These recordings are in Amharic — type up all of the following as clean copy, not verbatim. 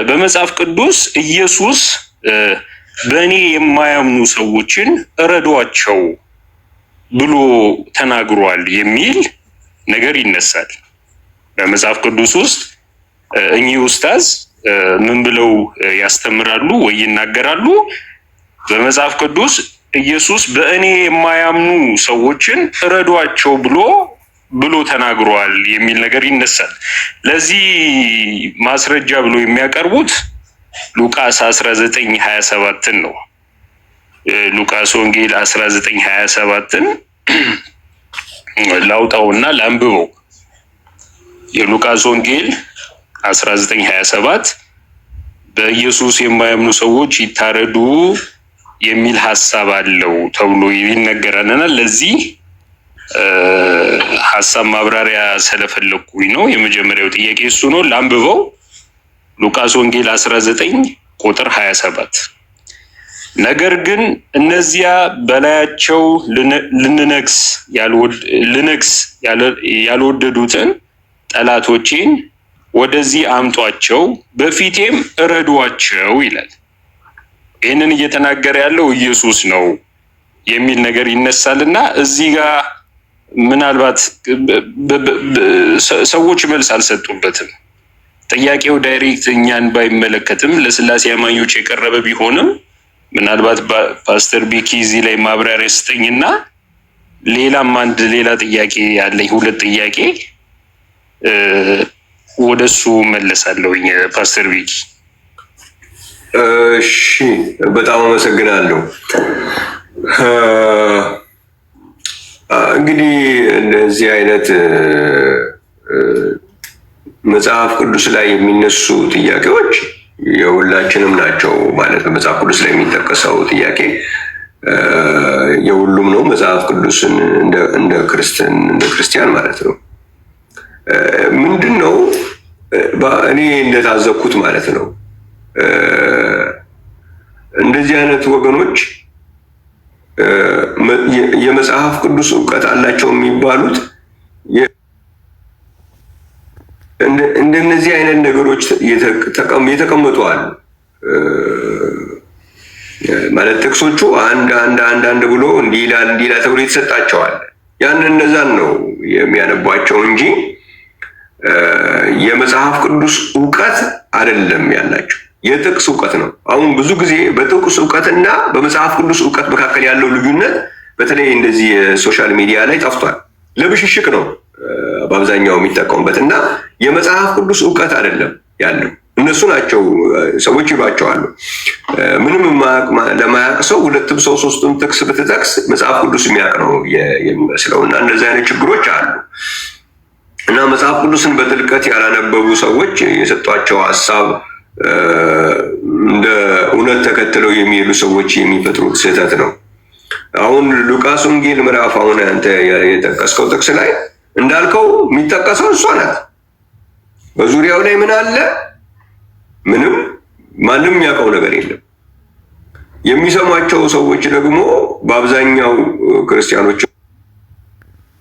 በመጽሐፍ ቅዱስ ኢየሱስ በእኔ የማያምኑ ሰዎችን እረዷቸው ብሎ ተናግሯል የሚል ነገር ይነሳል። በመጽሐፍ ቅዱስ ውስጥ እኚህ ኡስታዝ ምን ብለው ያስተምራሉ ወይ ይናገራሉ? በመጽሐፍ ቅዱስ ኢየሱስ በእኔ የማያምኑ ሰዎችን እረዷቸው ብሎ ተናግሯል የሚል ነገር ይነሳል። ለዚህ ማስረጃ ብሎ የሚያቀርቡት ሉቃስ 19:27 ነው። ሉቃስ ወንጌል 19:27 ላውጣውና ላንብበው። የሉቃስ ወንጌል 19:27 በኢየሱስ የማያምኑ ሰዎች ይታረዱ የሚል ሐሳብ አለው ተብሎ ይነገራልና ለዚህ ሐሳብ ማብራሪያ ስለፈለኩኝ ነው። የመጀመሪያው ጥያቄ እሱ ነው። ላንብበው። ሉቃስ ወንጌል 19:27 ነገር ግን እነዚያ በላያቸው ልነግስ ያልወደዱትን ጠላቶቼን ወደዚህ አምጧቸው፣ በፊቴም እረዷቸው ይላል። ይህንን እየተናገረ ያለው ኢየሱስ ነው የሚል ነገር ይነሳልና እዚህ ጋር ምናልባት ሰዎች መልስ አልሰጡበትም። ጥያቄው ዳይሬክት እኛን ባይመለከትም ለስላሴ አማኞች የቀረበ ቢሆንም ምናልባት ፓስተር ቢኪ እዚህ ላይ ማብራሪያ ስጠኝና ሌላም ሌላ ጥያቄ ያለኝ ሁለት ጥያቄ ወደሱ መለሳለሁኝ። ፓስተር ቢኪ። እሺ፣ በጣም አመሰግናለሁ። እንግዲህ እንደዚህ አይነት መጽሐፍ ቅዱስ ላይ የሚነሱ ጥያቄዎች የሁላችንም ናቸው ማለት ነው። መጽሐፍ ቅዱስ ላይ የሚጠቀሰው ጥያቄ የሁሉም ነው። መጽሐፍ ቅዱስን እንደ ክርስቲያን ማለት ነው። ምንድን ነው እኔ እንደታዘብኩት ማለት ነው እንደዚህ አይነት ወገኖች የመጽሐፍ ቅዱስ እውቀት አላቸው የሚባሉት እንደነዚህ አይነት ነገሮች የተቀመጡ አሉ ማለት ጥቅሶቹ አንድ ብሎ እንዲህ ይላል ተብሎ የተሰጣቸዋል። ያንን እነዛን ነው የሚያነቧቸው እንጂ የመጽሐፍ ቅዱስ እውቀት አይደለም ያላቸው፣ የጥቅስ እውቀት ነው። አሁን ብዙ ጊዜ በጥቅስ እውቀትና በመጽሐፍ ቅዱስ እውቀት መካከል ያለው ልዩነት በተለይ እንደዚህ የሶሻል ሚዲያ ላይ ጠፍቷል። ለብሽሽቅ ነው በአብዛኛው የሚጠቀሙበት እና የመጽሐፍ ቅዱስ እውቀት አይደለም ያለው። እነሱ ናቸው ሰዎች ይሏቸዋሉ። ምንም ለማያውቅ ሰው ሁለትም ሰው ሶስትም ጥቅስ ብትጠቅስ መጽሐፍ ቅዱስ የሚያውቅ ነው የሚመስለው እና እንደዚህ አይነት ችግሮች አሉ እና መጽሐፍ ቅዱስን በጥልቀት ያላነበቡ ሰዎች የሰጧቸው ሀሳብ እንደ እውነት ተከትለው የሚሄዱ ሰዎች የሚፈጥሩት ስህተት ነው። አሁን ሉቃስ ወንጌል ምዕራፍ አሁን አንተ የጠቀስከው ጥቅስ ላይ እንዳልከው የሚጠቀሰው እሷ ናት። በዙሪያው ላይ ምን አለ? ምንም፣ ማንም የሚያውቀው ነገር የለም። የሚሰሟቸው ሰዎች ደግሞ በአብዛኛው ክርስቲያኖች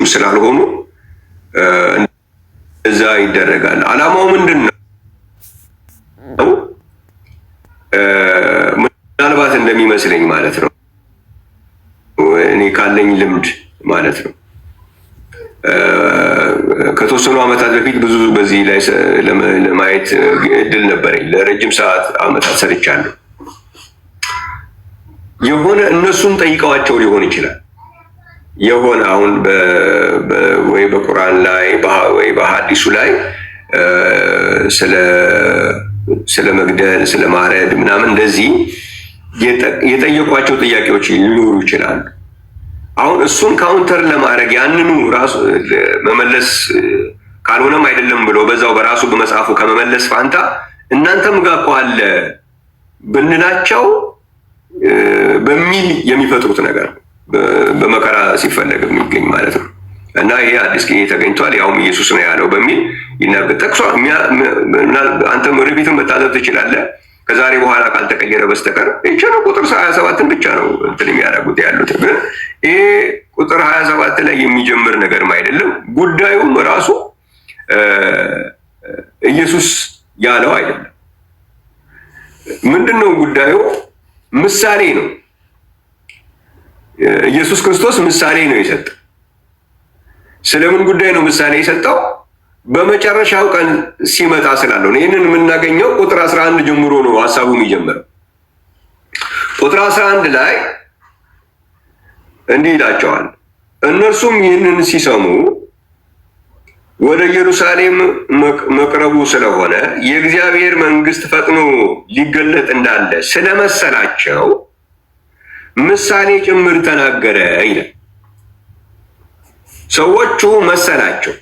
ስላልሆኑ እዛ ይደረጋል። ዓላማው ምንድን ነው? ምናልባት እንደሚመስለኝ ማለት ነው እኔ ካለኝ ልምድ ማለት ነው ከተወሰኑ ዓመታት በፊት ብዙ በዚህ ላይ ለማየት እድል ነበረኝ። ለረጅም ሰዓት ዓመታት ሰርቻለሁ። የሆነ እነሱን ጠይቀዋቸው ሊሆን ይችላል። የሆነ አሁን ወይ በቁርአን ላይ ወይ በሐዲሱ ላይ ስለ መግደል፣ ስለ ማረድ ምናምን እንደዚህ የጠየቋቸው ጥያቄዎች ሊኖሩ ይችላሉ። አሁን እሱን ካውንተር ለማድረግ ያንኑ ራሱ መመለስ ካልሆነም አይደለም ብሎ በዛው በራሱ በመጽሐፉ ከመመለስ ፋንታ እናንተም ጋር እኮ አለ ብንላቸው በሚል የሚፈጥሩት ነገር በመከራ ሲፈለግ የሚገኝ ማለት ነው እና ይሄ አዲስ ጊዜ ተገኝቷል ያውም ኢየሱስ ነው ያለው በሚል ይናገር ጠቅሶ አንተም ወደፊትም መታዘብ ትችላለህ። ከዛሬ በኋላ ካልተቀየረ በስተቀር እቺን ቁጥር 27ን ብቻ ነው እንትን የሚያደርጉት ያሉት። ግን ይሄ ቁጥር 27 ላይ የሚጀምር ነገርም አይደለም። ጉዳዩም ራሱ ኢየሱስ ያለው አይደለም። ምንድነው ጉዳዩ? ምሳሌ ነው። ኢየሱስ ክርስቶስ ምሳሌ ነው የሰጠው። ስለምን ጉዳይ ነው ምሳሌ የሰጠው? በመጨረሻው ቀን ሲመጣ ስላለው ነው። ይህንን የምናገኘው ቁጥር 11 ጀምሮ ነው ሐሳቡ የሚጀምረው። ቁጥር 11 ላይ እንዲህ ይላቸዋል። እነርሱም ይህንን ሲሰሙ ወደ ኢየሩሳሌም መቅረቡ ስለሆነ የእግዚአብሔር መንግሥት ፈጥኖ ሊገለጥ እንዳለ ስለመሰላቸው ምሳሌ ጭምር ተናገረ ይላል። ሰዎቹ መሰላቸው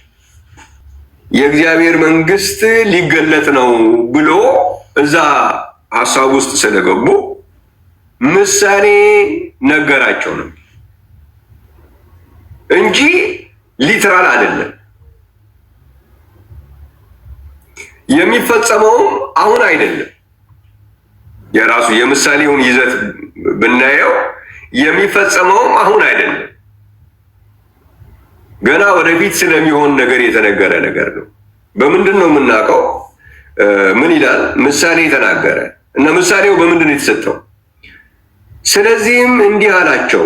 የእግዚአብሔር መንግሥት ሊገለጥ ነው ብሎ እዛ ሐሳብ ውስጥ ስለገቡ ምሳሌ ነገራቸው ነው እንጂ ሊትራል አይደለም። የሚፈጸመውም አሁን አይደለም። የራሱ የምሳሌውን ይዘት ብናየው የሚፈጸመውም አሁን አይደለም። ገና ወደፊት ስለሚሆን ነገር የተነገረ ነገር ነው። በምንድን ነው የምናውቀው? ምን ይላል? ምሳሌ ተናገረ እና ምሳሌው በምንድን ነው የተሰጠው? ስለዚህም እንዲህ አላቸው፣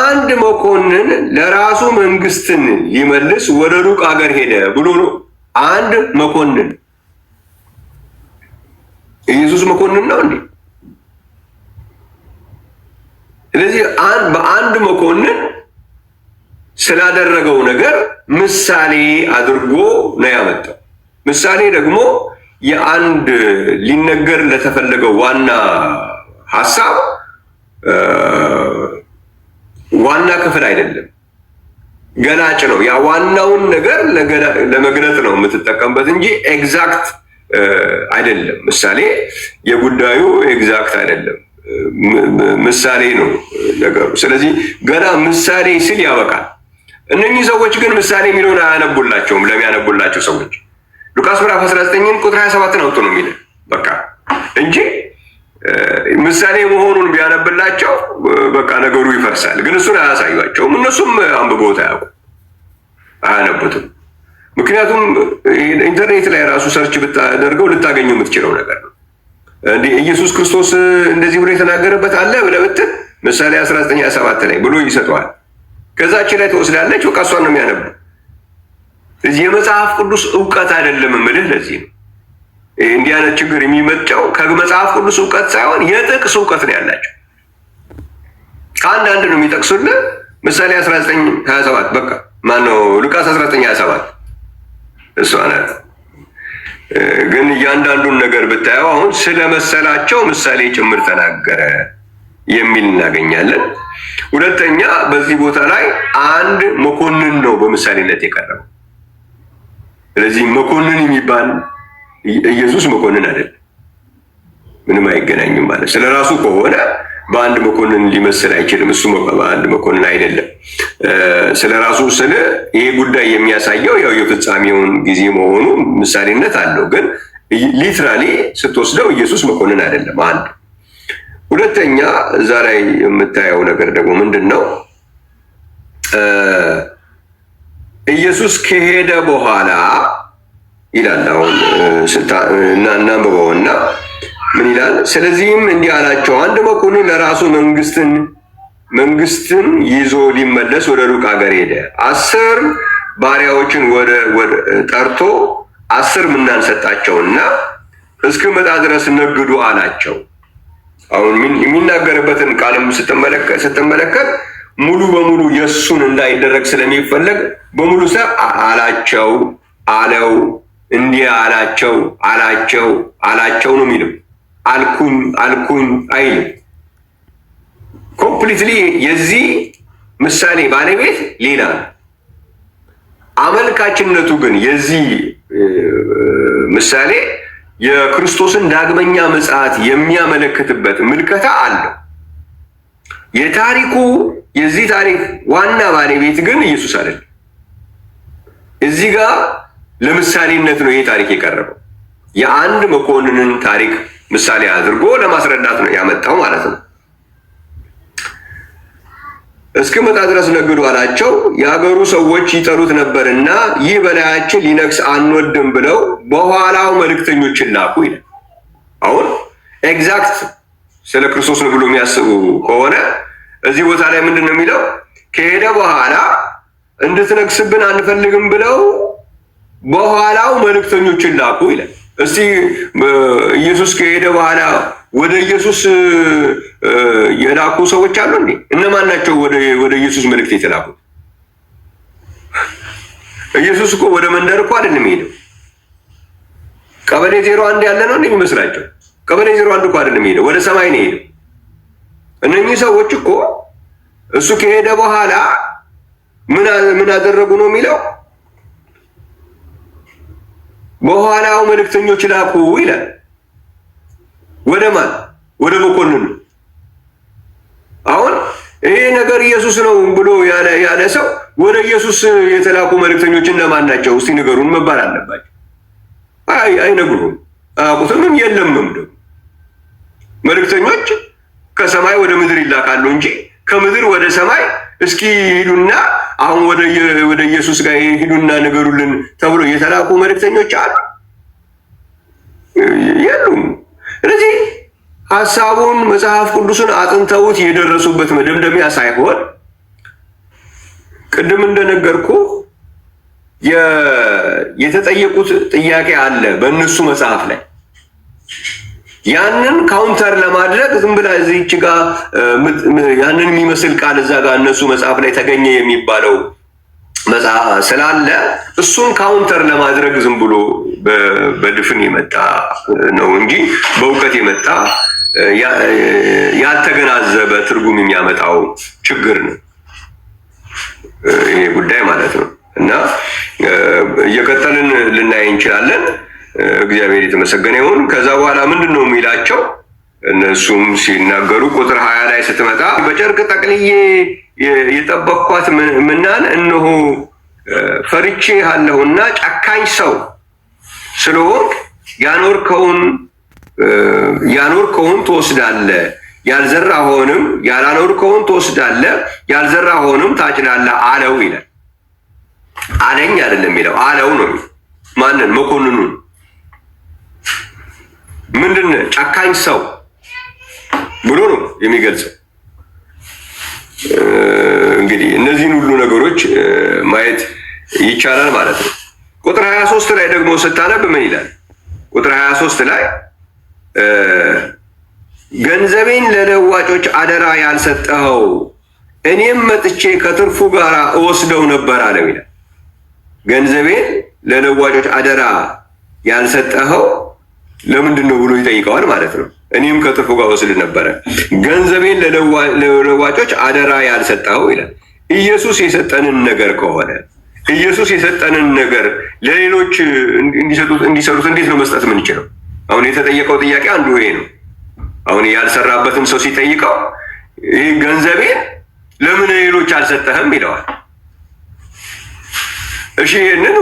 አንድ መኮንን ለራሱ መንግስትን ሊመልስ ወደ ሩቅ አገር ሄደ ብሎ ነው። አንድ መኮንን ኢየሱስ መኮንን ነው እንዴ? ስለዚህ በአንድ መኮንን ስላደረገው ነገር ምሳሌ አድርጎ ነው ያመጣው። ምሳሌ ደግሞ የአንድ ሊነገር ለተፈለገው ዋና ሐሳብ ዋና ክፍል አይደለም፣ ገላጭ ነው። ያ ዋናውን ነገር ለመግለጥ ነው የምትጠቀምበት እንጂ ኤግዛክት አይደለም። ምሳሌ የጉዳዩ ኤግዛክት አይደለም፣ ምሳሌ ነው ነገሩ። ስለዚህ ገና ምሳሌ ሲል ያበቃል። እነኚህ ሰዎች ግን ምሳሌ የሚለውን አያነቡላቸውም። ለሚያነቡላቸው ሰዎች ሉቃስ ምዕራፍ 19 ቁጥር 27 አውጡ ነው የሚለው በቃ እንጂ ምሳሌ መሆኑን ቢያነብላቸው በቃ ነገሩ ይፈርሳል። ግን እሱን አያሳዩአቸውም። እነሱም አንብቦት አያነቡትም። ምክንያቱም ኢንተርኔት ላይ ራሱ ሰርች ብታደርገው ልታገኘው የምትችለው ነገር ነው። ኢየሱስ ክርስቶስ እንደዚህ ብሎ የተናገረበት አለ ብለህ ብትል ምሳሌ 19:27 ላይ ብሎ ይሰጠዋል። ከዛች ላይ ትወስዳለች። በቃ እሷን ነው የሚያነቡ። እዚህ የመጽሐፍ ቅዱስ እውቀት አይደለም የምልህ ለዚህ ነው። እንዲህ አይነት ችግር የሚመጣው ከመጽሐፍ ቅዱስ እውቀት ሳይሆን የጥቅስ እውቀት ነው ያላቸው። ከአንዳንድ ነው የሚጠቅሱልህ። ምሳሌ 19:27 በቃ ማነው ሉቃስ 19:27 እሷ ናት። ግን እያንዳንዱን ነገር ብታየው አሁን ስለመሰላቸው ምሳሌ ጭምር ተናገረ የሚል እናገኛለን። ሁለተኛ በዚህ ቦታ ላይ አንድ መኮንን ነው በምሳሌነት የቀረበው። ስለዚህ መኮንን የሚባል ኢየሱስ መኮንን አይደለም፣ ምንም አይገናኝም ማለት። ስለራሱ ከሆነ በአንድ መኮንን ሊመስል አይችልም። እሱ በአንድ መኮንን አይደለም። ስለራሱ ስለ ይሄ ጉዳይ የሚያሳየው ያው የፍጻሜውን ጊዜ መሆኑ ምሳሌነት አለው። ግን ሊትራሊ ስትወስደው ኢየሱስ መኮንን አይደለም። አንድ ሁለተኛ እዛ ላይ የምታየው ነገር ደግሞ ምንድን ነው? ኢየሱስ ከሄደ በኋላ ይላል። አሁን እናንብበውና ምን ይላል? ስለዚህም እንዲህ አላቸው፣ አንድ መኮንን ለራሱ መንግስትን ይዞ ሊመለስ ወደ ሩቅ ሀገር ሄደ። 10 ባሪያዎችን ጠርቶ 10 ምናን ሰጣቸውና እስክመጣ ድረስ ነግዱ አላቸው። አሁን የሚናገርበትን ቃልም ስትመለከት ሙሉ በሙሉ የእሱን እንዳይደረግ ስለሚፈለግ በሙሉ አላቸው፣ አለው፣ እንዲህ አላቸው ነው የሚለው። አልኩኝ አይልም። ኮምፕሊትሊ የዚህ ምሳሌ ባለቤት ሌላ ነው። አመልካችነቱ ግን የዚህ ምሳሌ የክርስቶስን ዳግመኛ ምጽአት የሚያመለክትበት ምልከታ አለው። የዚህ ታሪክ ዋና ባለቤት ግን ኢየሱስ አይደለም። እዚህ ጋር ለምሳሌነት ነው ይሄ ታሪክ የቀረበው። የአንድ መኮንንን ታሪክ ምሳሌ አድርጎ ለማስረዳት ነው ያመጣው ማለት ነው። እስክመጣ ድረስ ነግዱ አላቸው። የአገሩ ሰዎች ይጠሩት ነበርና ይህ በላያችን ሊነግስ አንወድም ብለው በኋላው መልእክተኞችን ላኩ ይላል። አሁን ኤግዛክት ስለ ክርስቶስ ነው ብሎ የሚያስቡ ከሆነ እዚህ ቦታ ላይ ምንድን ነው የሚለው? ከሄደ በኋላ እንድትነግስብን አንፈልግም ብለው በኋላው መልእክተኞችን ላኩ ይላል። እስቲ ኢየሱስ ከሄደ በኋላ ወደ ኢየሱስ የላኩ ሰዎች አሉ እንዴ? እነማን ናቸው ወደ ኢየሱስ መልእክት የተላኩት? ኢየሱስ እኮ ወደ መንደር እኮ አይደለም ሄደው። ቀበሌ 01 ያለ ነው እንደሚመስላቸው። ቀበሌ 01 እኮ አይደለም ሄደው፣ ወደ ሰማይ ነው ሄደው። እነኚህ ሰዎች እኮ እሱ ከሄደ በኋላ ምን አደረጉ ነው የሚለው? በኋላው መልእክተኞች ላኩ ይላል። ወደ ማን? ወደ መኮንኑ። አሁን ይሄ ነገር ኢየሱስ ነው ብሎ ያለ ሰው ወደ ኢየሱስ የተላኩ መልእክተኞች እነማን ናቸው እስቲ ንገሩን መባል አለባቸው። አይነግሩም፣ አያውቁትም፣ የለምም። ደግሞ መልእክተኞች ከሰማይ ወደ ምድር ይላካሉ እንጂ ከምድር ወደ ሰማይ እስኪ ሂዱና አሁን ወደ ኢየሱስ ጋር ሂዱና ንገሩልን ተብሎ የተላኩ መልእክተኞች አሉ? የሉም። ስለዚህ ሐሳቡን መጽሐፍ ቅዱስን አጥንተውት የደረሱበት መደምደሚያ ሳይሆን ቅድም እንደነገርኩ የተጠየቁት ጥያቄ አለ በእነሱ መጽሐፍ ላይ። ያንን ካውንተር ለማድረግ ዝም ብላ እዚህች ጋር ያንን የሚመስል ቃል እዛ ጋር እነሱ መጽሐፍ ላይ ተገኘ የሚባለው መጽሐፍ ስላለ እሱን ካውንተር ለማድረግ ዝም ብሎ በድፍን የመጣ ነው እንጂ በእውቀት የመጣ ያልተገናዘበ ትርጉም የሚያመጣው ችግር ነው ይሄ ጉዳይ ማለት ነው። እና እየቀጠልን ልናይ እንችላለን። እግዚአብሔር የተመሰገነ ይሁን። ከዛ በኋላ ምንድን ነው የሚላቸው? እነሱም ሲናገሩ ቁጥር 20 ላይ ስትመጣ በጨርቅ ጠቅልዬ የጠበቅኳት ምናን እነሆ ፈርቼ አለሁና ጨካኝ ሰው ስለሆንክ ያኖርከውን ትወስዳለህ፣ ያልዘራኸውንም ያላኖርከውን ትወስዳለህ፣ ያልዘራኸውንም ታጭዳለህ አለው ይላል። አለኝ አይደለም የሚለው አለው ነው። ማንን? መኮንኑን። ምንድን ጨካኝ ሰው ብሎ ነው የሚገልጸው። እንግዲህ እነዚህን ሁሉ ነገሮች ማየት ይቻላል ማለት ነው። ቁጥር 23 ላይ ደግሞ ስታነብ ምን ይላል? ቁጥር 23 ላይ ገንዘቤን ለለዋጮች አደራ ያልሰጠኸው እኔም መጥቼ ከትርፉ ጋር እወስደው ነበር አለው ይላል። ገንዘቤን ለለዋጮች አደራ ያልሰጠኸው ለምንድን ነው ብሎ ይጠይቀዋል ማለት ነው። እኔም ከትርፉ ጋር ወስድ ነበረ። ገንዘቤን ለለዋጮች አደራ ያልሰጠኸው ይላል። ኢየሱስ የሰጠንን ነገር ከሆነ ኢየሱስ የሰጠንን ነገር ለሌሎች እንዲሰሩት እንዴት ነው መስጠት የምንችለው? አሁን የተጠየቀው ጥያቄ አንዱ ይሄ ነው። አሁን ያልሰራበትን ሰው ሲጠይቀው ይህ ገንዘቤን ለምን ሌሎች አልሰጠህም ይለዋል። እሺ ይሄንን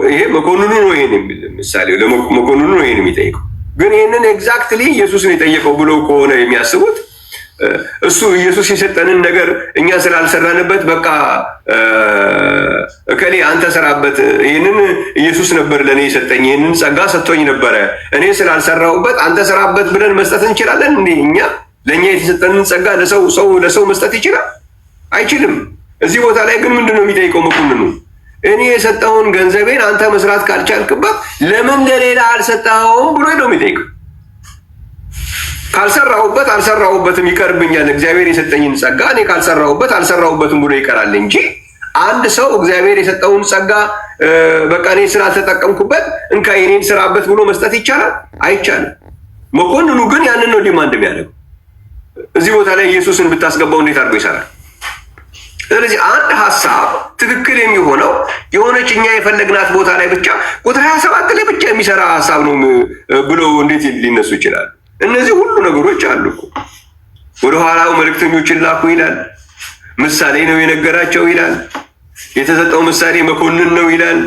ይሄ መኮንኑ ነው ይሄን ምሳሌው ለመኮንኑ ነው ይሄን የሚጠይቀው። ግን ይሄንን ኤግዛክትሊ ኢየሱስ ነው የጠየቀው ብለው ከሆነ የሚያስቡት እሱ ኢየሱስ የሰጠንን ነገር እኛ ስላልሰራንበት በቃ እከሌ አንተ ሰራበት፣ ይሄንን ኢየሱስ ነበር ለኔ የሰጠኝ፣ ይሄንን ጸጋ ሰጥቶኝ ነበረ፣ እኔ ስላልሰራሁበት አንተ ሰራበት ብለን መስጠት እንችላለን እንዴ? እኛ ለኛ የተሰጠንን ጸጋ ለሰው መስጠት ይችላል? አይችልም። እዚህ ቦታ ላይ ግን ምንድነው የሚጠይቀው መኮንኑ? እኔ የሰጠውን ገንዘቤን አንተ መስራት ካልቻልክበት ለምን ለሌላ አልሰጠኸውም ብሎ ነው የሚጠይቀው። ካልሰራሁበት አልሰራሁበትም ይቀርብኛል፣ እግዚአብሔር የሰጠኝን ጸጋ እኔ ካልሰራሁበት አልሰራሁበትም ብሎ ይቀራል እንጂ አንድ ሰው እግዚአብሔር የሰጠውን ጸጋ በቃ እኔ ስላልተጠቀምኩበት እንካ የኔን ስራበት ብሎ መስጠት ይቻላል? አይቻልም። መኮንኑ ግን ያንን ነው ዲማንድ የሚያደርገው። እዚህ ቦታ ላይ ኢየሱስን ብታስገባው እንዴት አድርጎ ይሰራል? ስለዚህ አንድ ሀሳብ ትክክል የሚሆነው የሆነች እኛ የፈለግናት ቦታ ላይ ብቻ ቁጥር 27 ላይ ብቻ የሚሰራ ሀሳብ ነው ብሎ እንዴት ሊነሱ ይችላሉ? እነዚህ ሁሉ ነገሮች አሉ። ወደ ኋላው መልእክተኞችን ላኩ ይላል። ምሳሌ ነው የነገራቸው ይላል። የተሰጠው ምሳሌ መኮንን ነው ይላል።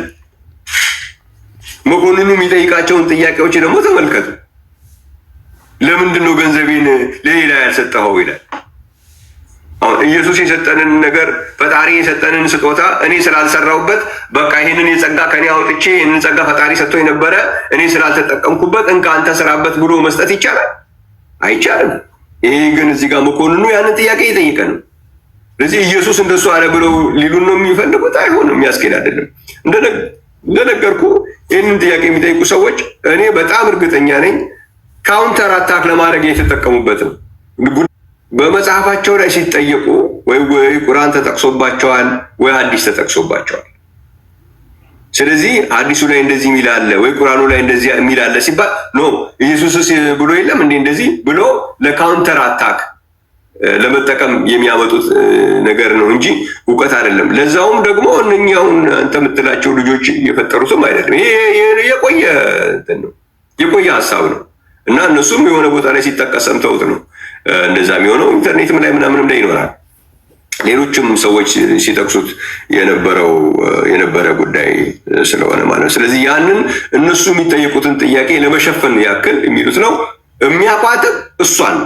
መኮንኑ የሚጠይቃቸውን ጥያቄዎች ደግሞ ተመልከቱ። ለምንድን ነው ገንዘቤን ለሌላ ያልሰጠኸው ይላል። አሁን ኢየሱስ የሰጠንን ነገር ፈጣሪ የሰጠንን ስጦታ እኔ ስላልሰራሁበት በቃ ይሄንን የጸጋ ከኔ አውጥቼ ይሄንን ጸጋ ፈጣሪ ሰጥቶ የነበረ እኔ ስላልተጠቀምኩበት እንካ አንተ ስራበት ብሎ መስጠት ይቻላል? አይቻልም። ይሄ ግን እዚህ ጋር መኮንኑ ያንን ጥያቄ እየጠየቀ ነው። ስለዚህ ኢየሱስ እንደሱ አለ ብለው ሊሉን ነው የሚፈልጉት። አይሆንም፣ የሚያስኬድ አይደለም። እንደነገርኩ ይህንን ጥያቄ የሚጠይቁ ሰዎች እኔ በጣም እርግጠኛ ነኝ ካውንተር አታክ ለማድረግ የተጠቀሙበት ነው። በመጽሐፋቸው ላይ ሲጠየቁ ወይ ቁርአን ተጠቅሶባቸዋል ወይ ሐዲስ ተጠቅሶባቸዋል። ስለዚህ ሐዲሱ ላይ እንደዚህ የሚል አለ ወይ ቁርአኑ ላይ እንደዚህ የሚል አለ ሲባል ኖ ኢየሱስስ ብሎ የለም እንዴ እንደዚህ ብሎ ለካውንተር አታክ ለመጠቀም የሚያመጡት ነገር ነው እንጂ እውቀት አይደለም። ለዛውም ደግሞ እነኛውን አንተ የምትላቸው ልጆች የፈጠሩትም አይደለም። ይሄ የቆየ እንትን ነው፣ የቆየ ሀሳብ ነው እና እነሱም የሆነ ቦታ ላይ ሲጠቀስ ሰምተውት ነው እንደዛ የሚሆነው። ኢንተርኔትም ላይ ምናምንም ላይ ይኖራል። ሌሎችም ሰዎች ሲጠቅሱት የነበረ ጉዳይ ስለሆነ ማለት ነው። ስለዚህ ያንን እነሱ የሚጠየቁትን ጥያቄ ለመሸፈን ያክል የሚሉት ነው። የሚያቋጥብ እሷን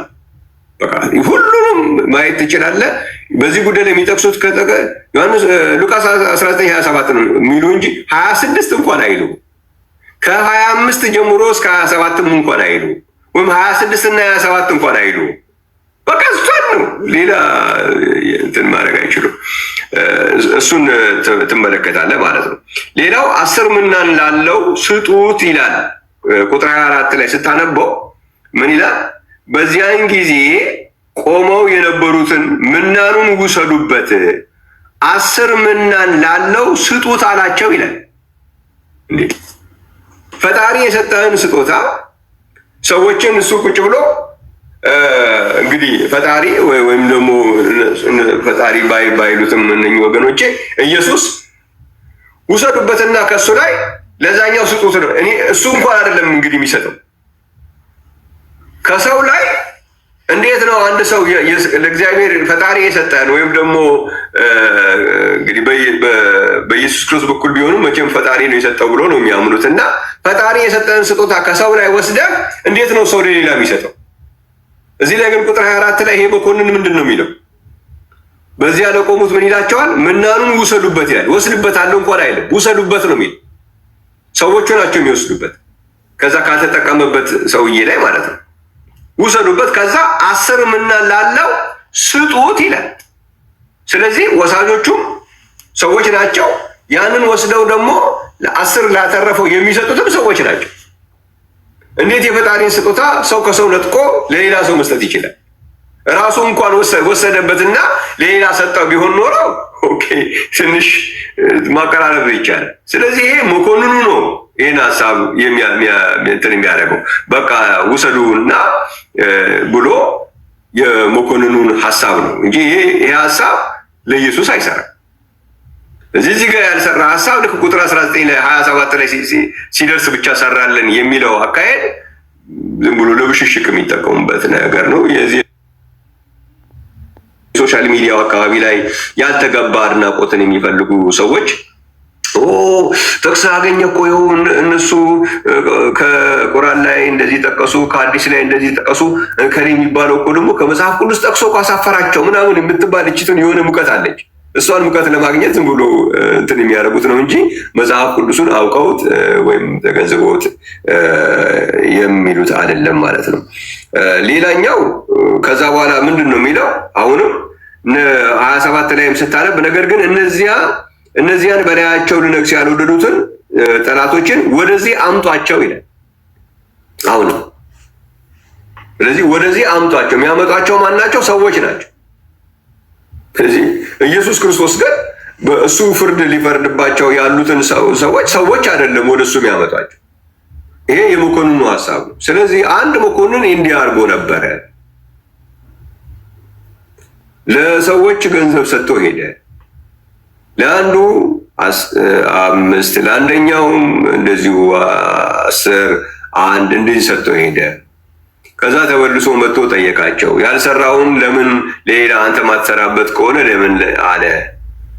በቃ ሁሉንም ማየት ትችላለህ። በዚህ ጉዳይ ላይ የሚጠቅሱት ዮሐንስ ሉቃስ 19:27 ነው የሚሉ እንጂ 26 እንኳን አይሉ። ከ25 ጀምሮ እስከ 27 እንኳን አይሉ፣ ወይም 26 እና 27 እንኳን አይሉ። በቃ እሷን ነው፣ ሌላ እንትን ማድረግ አይችሉም። እሱን ትመለከታለህ ማለት ነው። ሌላው 10 ምናን ላለው ስጡት ይላል። ቁጥር 24 ላይ ስታነበው ምን ይላል? በዚያን ጊዜ ቆመው የነበሩትን ምናኑን ውሰዱበት፣ 10 ምናን ላለው ስጡት አላቸው ይላል። ፈጣሪ የሰጠህን ስጦታ ሰዎችን እሱ ቁጭ ብሎ እንግዲህ ፈጣሪ ወይም ደግሞ ፈጣሪ ባይሉትም እነኚህ ወገኖቼ ኢየሱስ ውሰዱበትና ከሱ ላይ ለዛኛው ስጡት ነው። እኔ እሱ እንኳን አይደለም እንግዲህ የሚሰጠው ከሰው ላይ እንዴት ነው አንድ ሰው ለእግዚአብሔር ፈጣሪ የሰጠን ወይም ደግሞ እንግዲህ በኢየሱስ ክርስቶስ በኩል ቢሆንም መቼም ፈጣሪ ነው የሰጠው ብሎ ነው የሚያምኑት። እና ፈጣሪ የሰጠን ስጦታ ከሰው ላይ ወስደህ እንዴት ነው ሰው ለሌላ የሚሰጠው? እዚህ ላይ ግን ቁጥር 24 ላይ ይሄ መኮንን ምንድን ነው የሚለው? በዚያ ለቆሙት ምን ይላቸዋል? ምናኑን ውሰዱበት ይላል። ወስድበታለሁ እንኳን አይልም፣ ውሰዱበት ነው የሚል። ሰዎቹ ናቸው የሚወስዱበት ከዛ ካልተጠቀመበት ሰውዬ ላይ ማለት ነው። ውሰዱበት፣ ከዛ 10 ምናን ላለው ስጡት ይላል። ስለዚህ ወሳጆቹም ሰዎች ናቸው። ያንን ወስደው ደግሞ ለ10 ላተረፈው የሚሰጡትም ሰዎች ናቸው። እንዴት የፈጣሪን ስጦታ ሰው ከሰው ነጥቆ ለሌላ ሰው መስጠት ይችላል? ራሱ እንኳን ወሰደበትና ለሌላ ሰጠው ቢሆን ኖረው ኦኬ ትንሽ ማቀራረብ ይቻላል። ስለዚህ ይሄ መኮንኑ ነው ይህን ሀሳብ እንትን የሚያደርገው። በቃ ውሰዱና ብሎ የመኮንኑን ሀሳብ ነው እንጂ ይሄ ሀሳብ ለኢየሱስ አይሰራም። እዚህ ጋር ያልሰራ ሀሳብ ልክ ቁጥር 19 ላይ 27 ላይ ሲደርስ ብቻ ሰራለን የሚለው አካሄድ ዝም ብሎ ለብሽሽቅ የሚጠቀሙበት ነገር ነው። የዚህ ሶሻል ሚዲያው አካባቢ ላይ ያልተገባ አድናቆትን የሚፈልጉ ሰዎች ጥቅስ አገኘ እኮ ይኸው እነሱ ከቁርአን ላይ እንደዚህ ጠቀሱ፣ ከሐዲስ ላይ እንደዚህ ጠቀሱ፣ ከኔ የሚባለው እኮ ደግሞ ከመጽሐፍ ቅዱስ ጠቅሶ ካሳፈራቸው ምናምን የምትባል እችትን የሆነ ሙቀት አለች። እሷን ሙቀት ለማግኘት ዝም ብሎ እንትን የሚያደርጉት ነው እንጂ መጽሐፍ ቅዱሱን አውቀውት ወይም ተገንዝበውት የሚሉት አይደለም ማለት ነው። ሌላኛው ከዛ በኋላ ምንድን ነው የሚለው? አሁንም 27 ላይም ስታነብ ነገር ግን እነዚያን በላያቸው ልነግስ ያልወደዱትን ጠላቶችን ወደዚህ አምጧቸው ይላል። አሁን ስለዚህ ወደዚህ አምጧቸው። የሚያመጧቸው ማናቸው? ሰዎች ናቸው። ስለዚህ ኢየሱስ ክርስቶስ ግን በእሱ ፍርድ ሊፈርድባቸው ያሉትን ሰዎች አይደለም ወደ እሱ የሚያመጧቸው። ይሄ የመኮንኑ ሀሳብ ነው። ስለዚህ አንድ መኮንን እንዲህ አድርጎ ነበረ። ለሰዎች ገንዘብ ሰጥቶ ሄደ። ለአንዱ 5 ለአንደኛውም እንደዚሁ 10 1 እንደዚህ ሰጥቶ ሄደ። ከዛ ተመልሶ መጥቶ ጠየቃቸው። ያልሰራውን ለምን ሌላ አንተ ማትሰራበት ከሆነ ለምን አለ።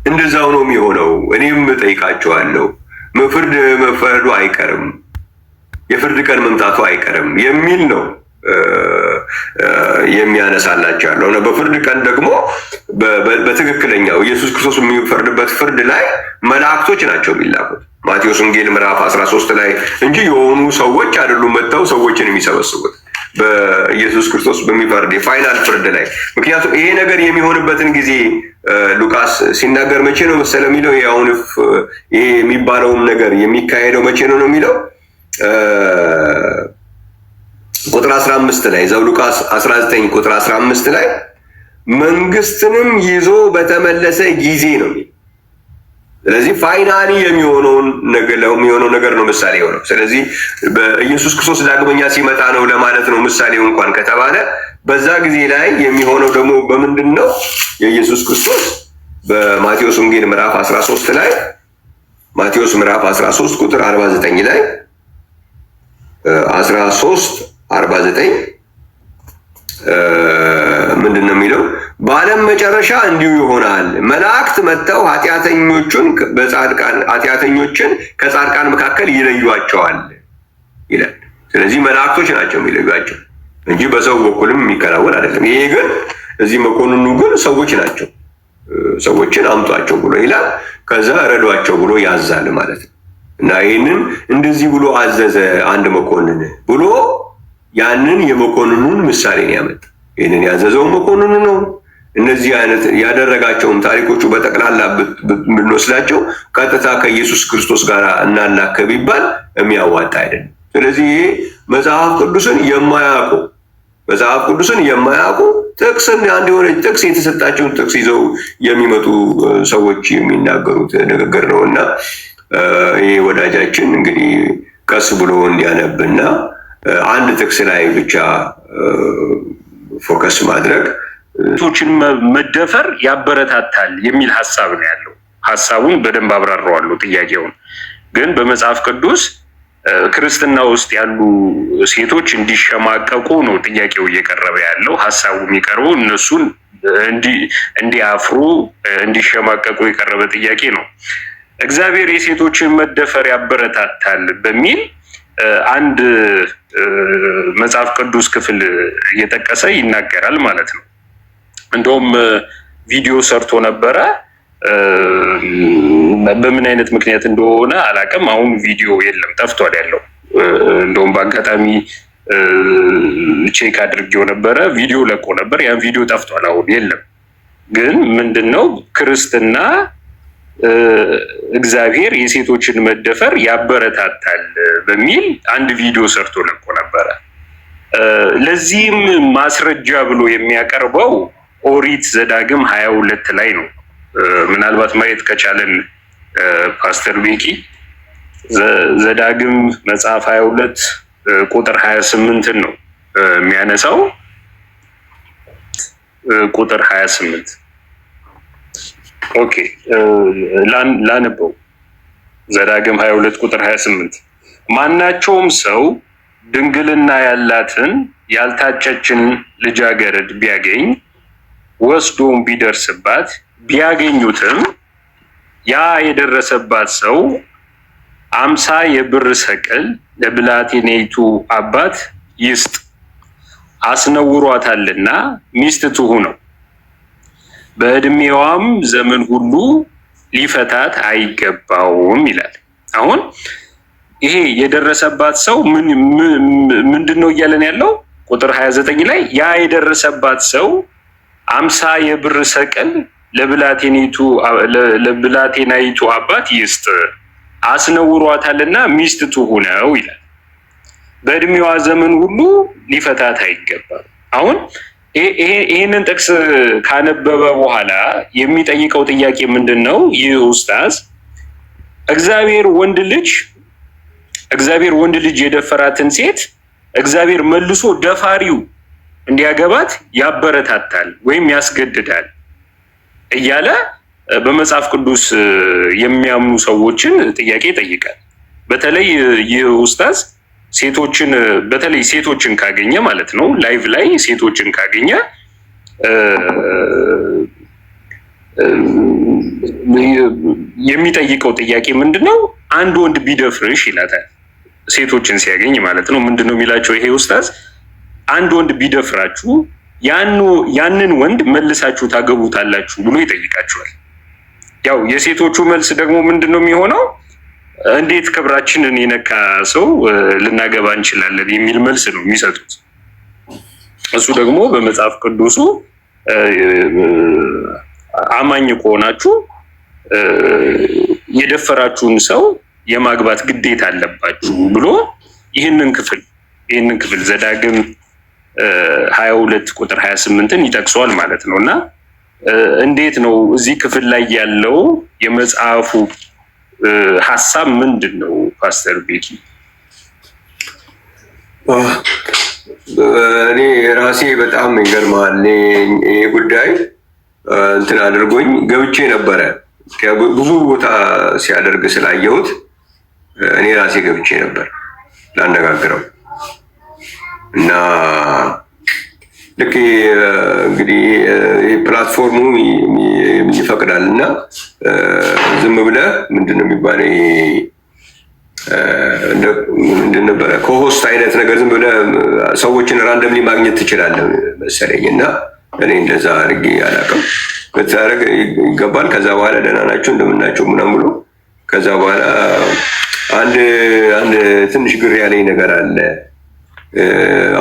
እንደዛው ነው የሚሆነው። እኔም ጠይቃቸዋለሁ፣ ፍርድ መፈረዱ አይቀርም፣ የፍርድ ቀን መምጣቱ አይቀርም የሚል ነው የሚያነሳላቸው ያለው እና በፍርድ ቀን ደግሞ በትክክለኛው ኢየሱስ ክርስቶስ የሚፈርድበት ፍርድ ላይ መላእክቶች ናቸው የሚላኩት። ማቴዎስ ወንጌል ምዕራፍ 13 ላይ እንጂ የሆኑ ሰዎች አይደሉም መጥተው ሰዎችን የሚሰበስቡት በኢየሱስ ክርስቶስ በሚፈርድ የፋይናል ፍርድ ላይ። ምክንያቱም ይሄ ነገር የሚሆንበትን ጊዜ ሉቃስ ሲናገር መቼ ነው መሰለ የሚለው ይሄ የሚባለውም ነገር የሚካሄደው መቼ ነው የሚለው ቁጥር 15 ላይ ዘሉቃስ 19 ቁጥር 15 ላይ መንግስትንም ይዞ በተመለሰ ጊዜ ነው የሚለው። ስለዚህ ፋይናሊ የሚሆነው ነገር ነው ምሳሌ የሆነው። ስለዚህ በኢየሱስ ክርስቶስ ዳግመኛ ሲመጣ ነው ለማለት ነው ምሳሌው እንኳን ከተባለ በዛ ጊዜ ላይ የሚሆነው ደግሞ በምንድን ነው? የኢየሱስ ክርስቶስ በማቴዎስ ወንጌል ምዕራፍ 13 ላይ ማቴዎስ ምዕራፍ 13 ቁጥር 49 ላይ 13:49 ምንድን ነው የሚለው? በዓለም መጨረሻ እንዲሁ ይሆናል፣ መላእክት መጥተው ኃጢአተኞችን ከጻድቃን መካከል ይለዩዋቸዋል ይላል። ስለዚህ መላእክቶች ናቸው የሚለዩዋቸው እንጂ በሰው በኩልም የሚከናወን አይደለም። ይሄ ግን እዚህ መኮንኑ ግን ሰዎች ናቸው። ሰዎችን አምጧቸው ብሎ ይላል፣ ከዛ ረዷቸው ብሎ ያዛል ማለት ነው። እና ይህንን እንደዚህ ብሎ አዘዘ አንድ መኮንን ብሎ ያንን የመኮንኑን ምሳሌ ነው ያመጣ። ይህንን ያዘዘው መኮንኑ ነው። እነዚህ አይነት ያደረጋቸውን ታሪኮቹ በጠቅላላ ብንወስዳቸው ቀጥታ ከኢየሱስ ክርስቶስ ጋር እናላከ ቢባል የሚያዋጣ አይደለም። ስለዚህ ይሄ መጽሐፍ ቅዱስን የማያውቁ ጥቅስን አንድ የሆነ ጥቅስ የተሰጣቸውን ጥቅስ ይዘው የሚመጡ ሰዎች የሚናገሩት ንግግር ነው እና ይሄ ወዳጃችን እንግዲህ ቀስ ብሎ እንዲያነብና አንድ ጥቅስ ላይ ብቻ ፎከስ ማድረግ ሴቶችን መደፈር ያበረታታል የሚል ሀሳብ ነው ያለው። ሀሳቡን በደንብ አብራራዋለሁ። ጥያቄውን ግን በመጽሐፍ ቅዱስ ክርስትና ውስጥ ያሉ ሴቶች እንዲሸማቀቁ ነው ጥያቄው እየቀረበ ያለው። ሀሳቡ የሚቀርበው እነሱን እንዲያፍሩ እንዲሸማቀቁ የቀረበ ጥያቄ ነው። እግዚአብሔር የሴቶችን መደፈር ያበረታታል በሚል አንድ መጽሐፍ ቅዱስ ክፍል እየጠቀሰ ይናገራል ማለት ነው። እንደውም ቪዲዮ ሰርቶ ነበረ። በምን አይነት ምክንያት እንደሆነ አላውቅም። አሁን ቪዲዮ የለም፣ ጠፍቷል ያለው። እንደውም በአጋጣሚ ቼክ አድርጌው ነበረ፣ ቪዲዮ ለቆ ነበር። ያን ቪዲዮ ጠፍቷል፣ አሁን የለም። ግን ምንድነው ክርስትና እግዚአብሔር የሴቶችን መደፈር ያበረታታል በሚል አንድ ቪዲዮ ሰርቶ ለቆ ነበረ። ለዚህም ማስረጃ ብሎ የሚያቀርበው ኦሪት ዘዳግም 22 ላይ ነው። ምናልባት ማየት ከቻለን ፓስተር ቤኪ ዘዳግም መጽሐፍ 22 ቁጥር 28 ነው የሚያነሳው። ቁጥር 28 ኦኬ፣ ላነበው። ዘዳግም 22 ቁጥር 28 ማናቸውም ሰው ድንግልና ያላትን ያልታጨችን ልጃገረድ ቢያገኝ ወስዶም ቢደርስባት ቢያገኙትም ያ የደረሰባት ሰው 50 የብር ሰቅል ለብላቴናይቱ አባት ይስጥ፣ አስነውሯታልና ሚስት ትሁነው፣ በዕድሜዋም ዘመን ሁሉ ሊፈታት አይገባውም ይላል። አሁን ይሄ የደረሰባት ሰው ምንድን ነው እያለን ያለው? ቁጥር 29 ላይ ያ የደረሰባት ሰው 50 የብር ሰቅል ለብላቴናይቱ አባት ይስጥ፣ አስነውሯታልና ሚስት ትሁነው ይላል። በዕድሜዋ ዘመን ሁሉ ሊፈታት አይገባም። አሁን ይህንን ጥቅስ ካነበበ በኋላ የሚጠይቀው ጥያቄ ምንድን ነው? ይህ ኡስታዝ እግዚአብሔር ወንድ ልጅ የደፈራትን ሴት እግዚአብሔር መልሶ ደፋሪው እንዲያገባት ያበረታታል ወይም ያስገድዳል እያለ በመጽሐፍ ቅዱስ የሚያምኑ ሰዎችን ጥያቄ ይጠይቃል። በተለይ ይህ ኡስታዝ በተለይ ሴቶችን ካገኘ ማለት ነው፣ ላይቭ ላይ ሴቶችን ካገኘ የሚጠይቀው ጥያቄ ምንድነው? አንድ ወንድ ቢደፍርሽ ይላታል። ሴቶችን ሲያገኝ ማለት ነው። ምንድነው የሚላቸው ይሄ ኡስታዝ? አንድ ወንድ ቢደፍራችሁ ያንን ወንድ መልሳችሁ ታገቡታላችሁ ብሎ ይጠይቃችኋል። ያው የሴቶቹ መልስ ደግሞ ምንድን ነው የሚሆነው? እንዴት ክብራችንን የነካ ሰው ልናገባ እንችላለን የሚል መልስ ነው የሚሰጡት። እሱ ደግሞ በመጽሐፍ ቅዱሱ አማኝ ከሆናችሁ የደፈራችሁን ሰው የማግባት ግዴታ አለባችሁ ብሎ ይህንን ክፍል ዘዳግም 22 ቁጥር 28ን ይጠቅሰዋል ማለት ነው። እና እንዴት ነው እዚህ ክፍል ላይ ያለው የመጽሐፉ ሐሳብ ምንድን ነው? ፓስተር ቤኪ እኔ ራሴ በጣም ይገርማል። ይሄ ጉዳይ እንትን አድርጎኝ ገብቼ ነበረ ብዙ ቦታ ሲያደርግ ስላየሁት እኔ ራሴ ገብቼ ነበር ላነጋግረው እና ልክ እንግዲህ ፕላትፎርሙ ይፈቅዳል እና ዝም ብለህ ምንድነው የሚባለው ምንድን ነበረ ኮሆስት አይነት ነገር ዝም ብለህ ሰዎችን ራንደምሊ ማግኘት ትችላለህ መሰለኝ እና እኔ እንደዛ አድርጌ አላውቅም። ብታደርግ ይገባል። ከዛ በኋላ ደህና ናቸው እንደምናቸው ምናምን ብሎ ከዛ በኋላ አንድ ትንሽ ግር ያለኝ ነገር አለ።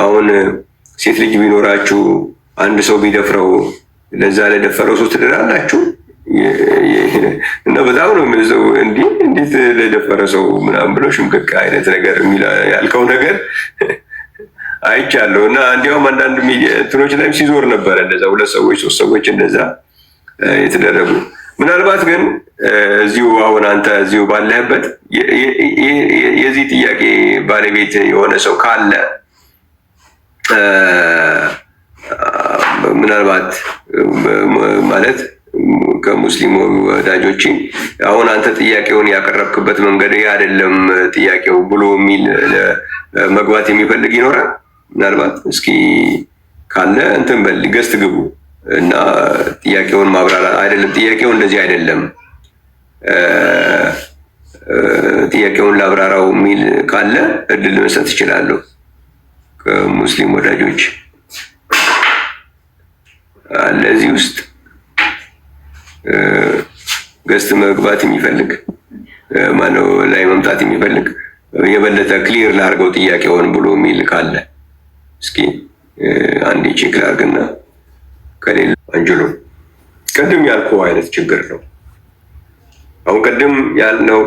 አሁን ሴት ልጅ ቢኖራችሁ አንድ ሰው ቢደፍረው ለዛ ለደፈረው ሰው ትድራላችሁ እና በጣም ነው የሚለው እንዴት ለደፈረ ሰው ምናምን ብሎ ሽምቅቅ አይነት ነገር ያልከው ነገር አይቻለሁ። እና እንዲያውም አንዳንድ እንትኖች ላይም ሲዞር ነበረ እንደዛ 2 ሰዎች 3 ሰዎች እንደዛ የተደረጉ። ምናልባት ግን እዚሁ አሁን አንተ እዚሁ ባለህበት የዚህ ጥያቄ ባለቤት የሆነ ሰው ካለ ምናልባት ማለት ከሙስሊም ወዳጆች አሁን አንተ ጥያቄውን ያቀረብክበት መንገድ አይደለም ጥያቄው ብሎ የሚል መግባት የሚፈልግ ይኖራል። ምናልባት እስኪ ካለ እንትን በል ገስት ግቡ እና ጥያቄውን ማብራራት አይደለም ጥያቄው እንደዚህ አይደለም ጥያቄውን ላብራራው የሚል ካለ እድል መስጠት ይችላል። ከሙስሊም ወዳጆች ለዚህ ውስጥ ገስት መግባት የሚፈልግ ማነው ላይ መምጣት የሚፈልግ የበለጠ ክሊር ላድርገው ጥያቄውን ብሎ የሚል ካለ እስኪ አንዴ ቼክ ላድርግና ከሌለ አንጅሎ ቅድም ያልከው አይነት ችግር ነው። አሁን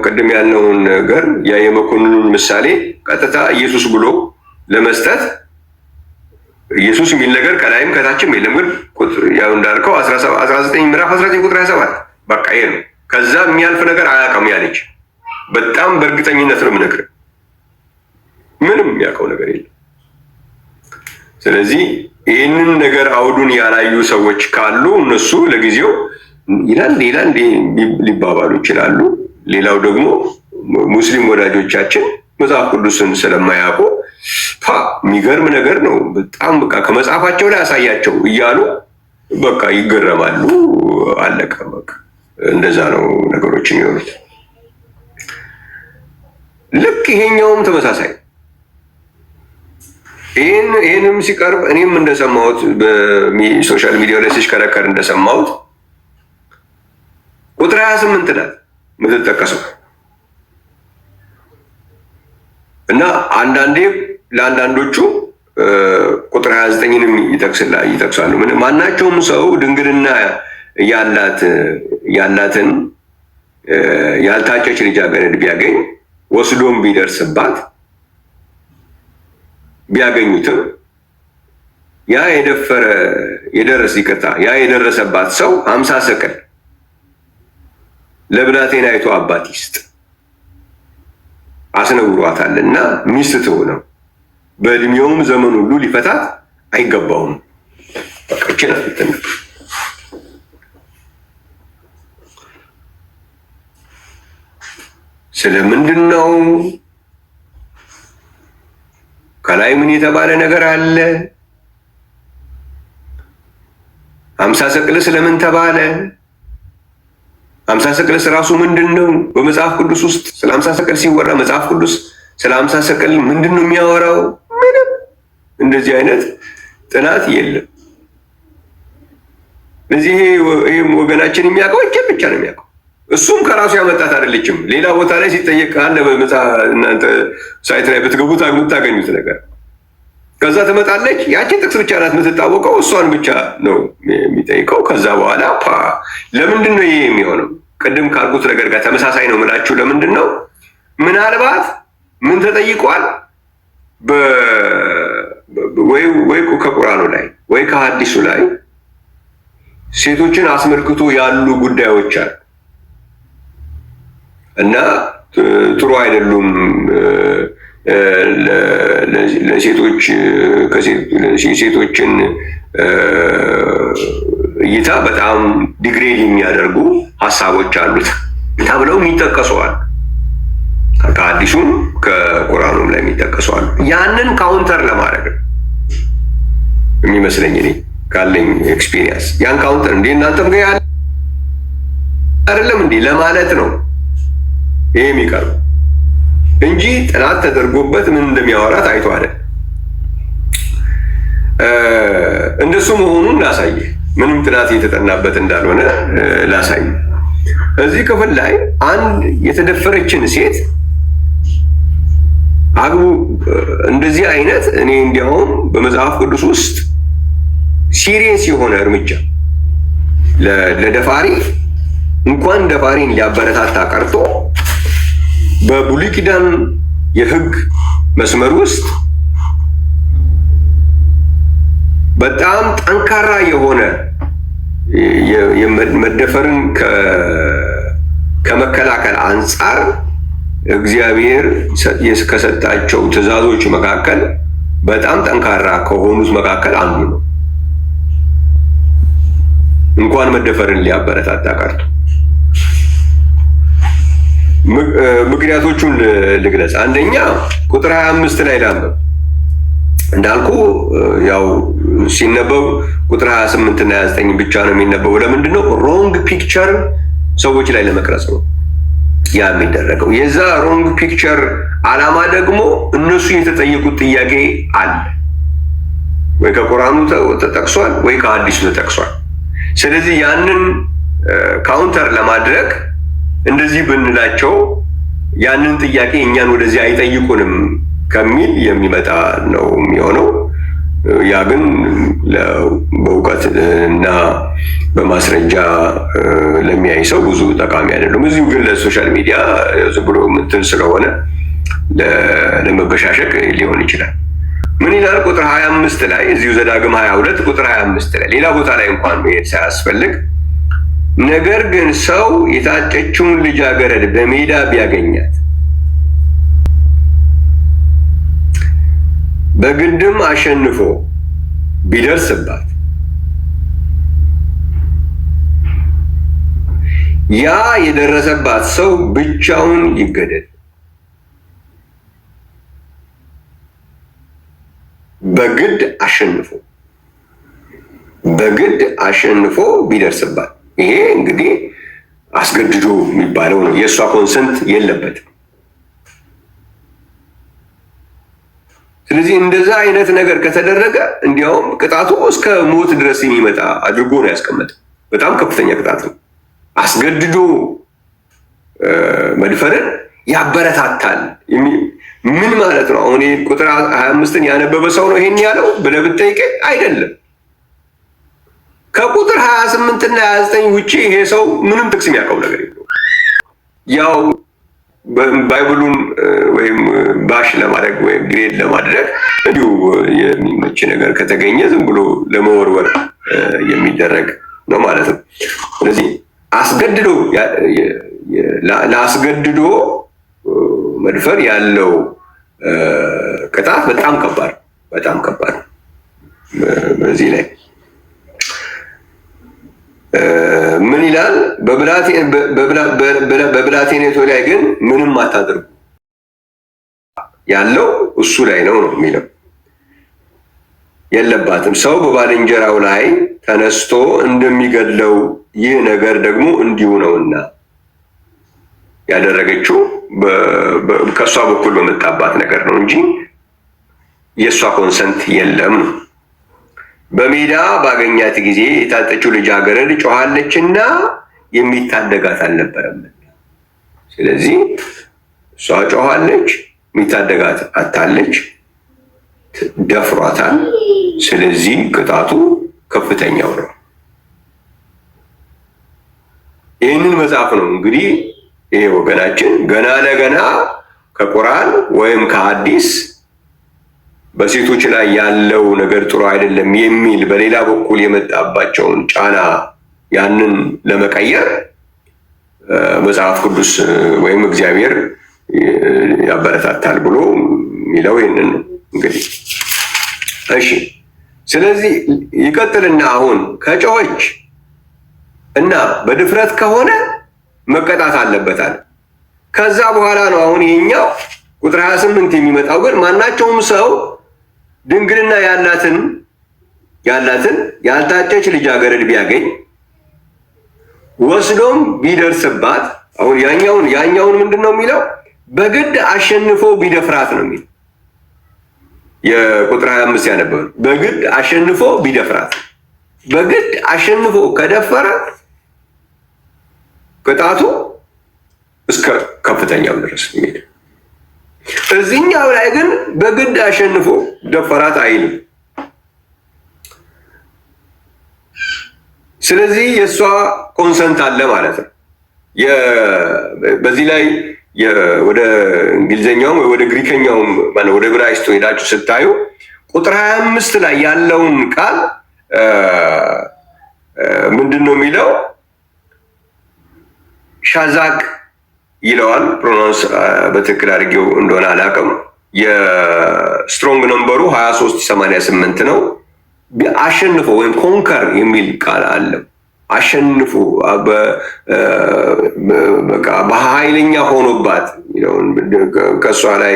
ቅድም ያልነውን ነገር ያ የመኮንኑን ምሳሌ ቀጥታ ኢየሱስ ብሎ ለመስጠት ኢየሱስ የሚል ነገር ከላይም ከታችም የለም። ግን ያው እንዳልከው 19 ምዕራፍ 19 ቁጥር 27 በቃ ይሄ ነው። ከዛ የሚያልፍ ነገር አያውቅም ያለች በጣም በእርግጠኝነት ነው የምነግርህ። ምንም የሚያውቀው ነገር የለም። ስለዚህ ይህንን ነገር አውዱን ያላዩ ሰዎች ካሉ እነሱ ለጊዜው ይላል ሊባባሉ ይችላሉ። ሌላው ደግሞ ሙስሊም ወዳጆቻችን መጽሐፍ ቅዱስን ስለማያውቁ የሚገርም ነገር ነው በጣም በቃ ከመጽሐፋቸው ላይ አሳያቸው እያሉ በቃ ይገረማሉ። አለቀ በቃ እንደዛ ነው ነገሮች የሚሆኑት። ልክ ይሄኛውም ተመሳሳይ ይህንም ሲቀርብ እኔም እንደሰማሁት በሶሻል ሚዲያ ላይ ሲሽከረከር እንደሰማሁት ቁጥር 28 ናት የምትጠቀሰው እና አንዳንዴ ለአንዳንዶቹ ቁጥር 29ንም ይጠቅሳሉ። ማናቸውም ሰው ድንግልና ያላትን ያልታጨች ልጃገረድ ቢያገኝ ወስዶም ቢደርስባት ቢያገኙትም ያ የደረሰባት ሰው 50 ሰቅል ለብላቴናይቱ አባት ይስጥ አስነውሯታልና ሚስት ትሆነው በእድሜውም ዘመን ሁሉ ሊፈታት አይገባውም። በቃ ይችላል። ስለምንድን ነው ከላይ ምን የተባለ ነገር አለ? 50 ሰቅል ስለምን ተባለ? 50 ሰቅልስ ራሱ ምንድን ነው? በመጽሐፍ ቅዱስ ውስጥ ስለ 50 ሰቅል ሲወራ መጽሐፍ ቅዱስ ስለ 50 ሰቅል ምንድን ነው የሚያወራው? ምንም እንደዚህ አይነት ጥናት የለም። እዚህ ይሄም ወገናችን የሚያውቀው እጅግ ብቻ ነው የሚያውቀው። እሱም ከራሱ ያመጣት አይደለችም። ሌላ ቦታ ላይ ሲጠየቅ አለ እናንተ ሳይት ላይ ብትገቡት የምታገኙት ነገር። ከዛ ትመጣለች። ያቺን ጥቅስ ብቻ ናት የምትታወቀው። እሷን ብቻ ነው የሚጠይቀው። ከዛ በኋላ ለምንድን ነው ይሄ የሚሆነው? ቅድም ካልኩት ነገር ጋር ተመሳሳይ ነው የምላችሁ። ለምንድን ነው? ምናልባት ምን ተጠይቋል ወይ ከቁርአኑ ላይ ወይ ከሐዲሱ ላይ ሴቶችን አስመልክቶ ያሉ ጉዳዮች አሉ እና ጥሩ አይደሉም ለሴቶች ሴቶችን እይታ በጣም ዲግሬድ የሚያደርጉ ሀሳቦች አሉት ተብለው የሚጠቀሰዋል። ከሐዲሱም ከቁርአኑም ላይ የሚጠቀሰዋል። ያንን ካውንተር ለማድረግ የሚመስለኝ እኔ ካለኝ ኤክስፒሪየንስ ያን ካውንተር እንዴ እናንተም ጋር ያለ አይደለም እንዴ ለማለት ነው ይሄ የሚቀርብ እንጂ ጥናት ተደርጎበት ምን እንደሚያወራ ታይቶ አይደል። እንደሱ መሆኑን ላሳየ፣ ምንም ጥናት የተጠናበት እንዳልሆነ ላሳየ። እዚህ ክፍል ላይ አንድ የተደፈረችን ሴት አግቡ እንደዚህ አይነት እኔ እንዲያውም በመጽሐፍ ቅዱስ ውስጥ ሲሪየስ የሆነ እርምጃ ለደፋሪ እንኳን ደፋሪን ሊያበረታታ ቀርቶ በብሉይ ኪዳን የሕግ መስመር ውስጥ በጣም ጠንካራ የሆነ መደፈርን ከመከላከል አንጻር እግዚአብሔር ከሰጣቸው ትእዛዞች መካከል በጣም ጠንካራ ከሆኑት መካከል አንዱ ነው። እንኳን መደፈርን ሊያበረታታ ቀርቶ ምክንያቶቹን ልግለጽ። አንደኛ ቁጥር 25 ላይ ላንብብ። እንዳልኩ ያው ሲነበብ ቁጥር 28 እና 29 ብቻ ነው የሚነበበው። ለምንድን ነው? ሮንግ ፒክቸር ሰዎች ላይ ለመቅረጽ ነው ያ የሚደረገው። የዛ ሮንግ ፒክቸር ዓላማ ደግሞ እነሱ የተጠየቁት ጥያቄ አለ ወይ ከቁርአኑ ተጠቅሷል ወይ ከሐዲሱ ተጠቅሷል። ስለዚህ ያንን ካውንተር ለማድረግ እንደዚህ ብንላቸው ያንን ጥያቄ እኛን ወደዚህ አይጠይቁንም ከሚል የሚመጣ ነው የሚሆነው። ያ ግን በእውቀት እና በማስረጃ ለሚያይ ሰው ብዙ ጠቃሚ አይደለም። እዚሁ ግን ለሶሻል ሚዲያ ዝም ብሎ ምንትን ስለሆነ ለመበሻሸቅ ሊሆን ይችላል። ምን ይላል ቁጥር 25 ላይ እዚሁ ዘዳግም 22 ቁጥር 25 ላይ ሌላ ቦታ ላይ እንኳን መሄድ ሳያስፈልግ ነገር ግን ሰው የታጨችውን ልጃገረድ በሜዳ ቢያገኛት በግድም አሸንፎ ቢደርስባት ያ የደረሰባት ሰው ብቻውን ይገደል። በግድ አሸንፎ ቢደርስባት። ይሄ እንግዲህ አስገድዶ የሚባለው ነው። የእሷ ኮንሰንት የለበትም። ስለዚህ እንደዛ አይነት ነገር ከተደረገ እንዲያውም ቅጣቱ እስከ ሞት ድረስ የሚመጣ አድርጎ ነው ያስቀመጠው። በጣም ከፍተኛ ቅጣት ነው። አስገድዶ መድፈርን ያበረታታል። ምን ማለት ነው? አሁን ቁጥር 25ን ያነበበ ሰው ነው ይሄን ያለው ብለህ ብትጠይቀኝ አይደለም። ከቁጥር 28 እና 29 ውጪ ይሄ ሰው ምንም ጥቅስ የሚያውቀው ነገር የለውም። ያው ባይብሉን ወይም ባሽ ለማድረግ ወይም ግሬድ ለማድረግ እንዲሁ የሚመች ነገር ከተገኘ ዝም ብሎ ለመወርወር የሚደረግ ነው ማለት ነው። ስለዚህ ለአስገድዶ መድፈር ያለው ቅጣት በጣም ከባድ በዚህ ላይ ምን ይላል? በብላቴኔቶ ላይ ግን ምንም አታድርጉ ያለው እሱ ላይ ነው የሚለው። የለባትም ሰው በባልንጀራው ላይ ተነስቶ እንደሚገድለው ይህ ነገር ደግሞ እንዲሁ ነውና ያደረገችው ከእሷ በኩል በመጣባት ነገር ነው እንጂ የእሷ ኮንሰንት የለም ነው። በሜዳ ባገኛት ጊዜ የታጠችው ልጃገረድ ጮኻለችና የሚታደጋት አልነበረም። ስለዚህ እሷ ጮኻለች፣ የሚታደጋት አታለች፣ ደፍሯታል። ስለዚህ ቅጣቱ ከፍተኛው ነው። ይህንን መጽሐፍ ነው እንግዲህ ይሄ ወገናችን ገና ለገና ከቁርአን ወይም ከሐዲስ በሴቶች ላይ ያለው ነገር ጥሩ አይደለም የሚል በሌላ በኩል የመጣባቸውን ጫና ያንን ለመቀየር መጽሐፍ ቅዱስ ወይም እግዚአብሔር ያበረታታል ብሎ የሚለው ይህንን ነው እንግዲህ። እሺ፣ ስለዚህ ይቀጥልና አሁን ከጮኸች እና በድፍረት ከሆነ መቀጣት አለበታል። ከዛ በኋላ ነው አሁን ይሄኛው ቁጥር 28 የሚመጣው። ግን ማናቸውም ሰው ድንግልና ያላትን ያልታጨች ልጃገረድ ቢያገኝ ወስዶም ቢደርስባት፣ አሁን ያኛውን ምንድን ነው የሚለው? በግድ አሸንፎ ቢደፍራት ነው የሚለው። የቁጥር 25 ያነበበ በግድ አሸንፎ ቢደፍራት። በግድ አሸንፎ ከደፈረ ቅጣቱ እስከ ከፍተኛው ድረስ የሚሄድ። እዚህኛው ላይ ግን በግድ አሸንፎ ደፈራት አይልም። ስለዚህ የእሷ ኮንሰንት አለ ማለት ነው። በዚህ ላይ ወደ እንግሊዝኛውም ወደ ግሪከኛውም ወደ ዕብራይስጡ ሄዳችሁ ስታዩ ቁጥር 25 ላይ ያለውን ቃል ምንድን ነው የሚለው? ሻዛቅ ይለዋል። ፕሮናንስ በትክክል አድርጌው እንደሆነ አላውቅም። የስትሮንግ ነምበሩ 2388 ነው። አሸንፎ ወይም ኮንከር የሚል ቃል አለ። አሸንፎ በቃ በኃይለኛ ሆኖባት ከእሷ ላይ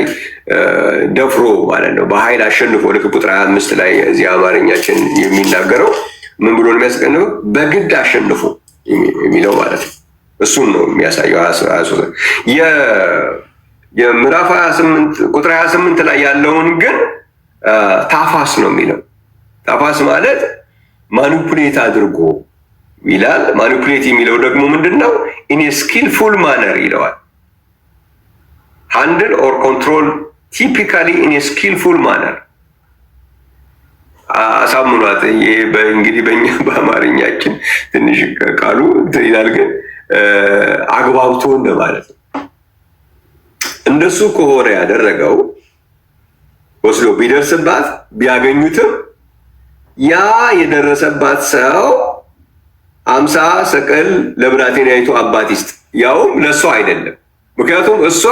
ደፍሮ ማለት ነው። በኃይል አሸንፎ ልክ ቁጥር 25 ላይ እዚህ አማርኛችን የሚናገረው ምን ብሎ ነው የሚያስቀንበው? በግድ አሸንፎ የሚለው ማለት ነው። እሱን ነው የሚያሳየው። የምዕራፍ 28 ቁጥር 28 ላይ ያለውን ግን ታፋስ ነው የሚለው። ታፋስ ማለት ማኒፑሌት አድርጎ ይላል። ማኒፑሌት የሚለው ደግሞ ምንድን ነው? ኢን ስኪልፉል ማነር ይለዋል። ሃንድል ኦር ኮንትሮል ቲፒካሊ ኢን ስኪልፉል ማነር። አሳምኗት። እንግዲህ በእኛ በአማርኛችን ትንሽ ቃሉ ይላል፣ ግን አግባብቶ እንደማለት ነው። እንደሱ ከሆነ ያደረገው ወስዶ ቢደርስባት ቢያገኙትም ያ የደረሰባት ሰው 50 ሰቅል ለብላቴናይቱ አባት ይስጥ፣ ያውም ለእሷ አይደለም። ምክንያቱም እሷ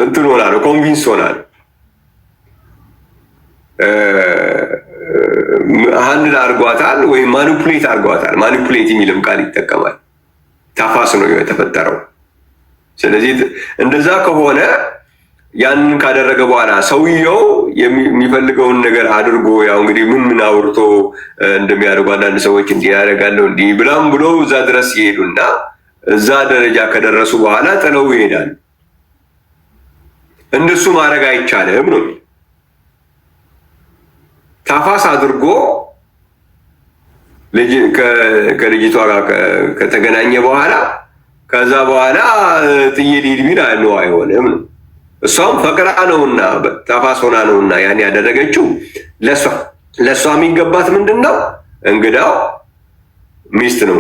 እንትን ሆና ነው፣ ኮንቪንስ ሆና ነው። ሃንድል አድርጓታል ወይም ማኒፑሌት አድርጓታል። ማኒፑሌት የሚልም ቃል ይጠቀማል። ታፋስ ነው የተፈጠረው። ስለዚህ እንደዛ ከሆነ ያንን ካደረገ በኋላ ሰውየው የሚፈልገውን ነገር አድርጎ ያው እንግዲህ ምን አውርቶ እንደሚያደርጉ አንዳንድ ሰዎች እንዲህ ያደርጋለሁ እንዲህ ብላም ብሎ እዛ ድረስ ይሄዱና እዛ ደረጃ ከደረሱ በኋላ ጥለው ይሄዳል። እንደሱ ማድረግ አይቻልም ነው። ታፋስ አድርጎ ከልጅቷ ጋር ከተገናኘ በኋላ ከዛ በኋላ ጥዬ ልሂድ ቢል ነው አይሆንም ነው። እሷም ፈቅራ ነውና ታፋስ ሆና ነውና ያን ያደረገችው። ለእሷ የሚገባት ምንድን ነው? እንግዳው ሚስት ነው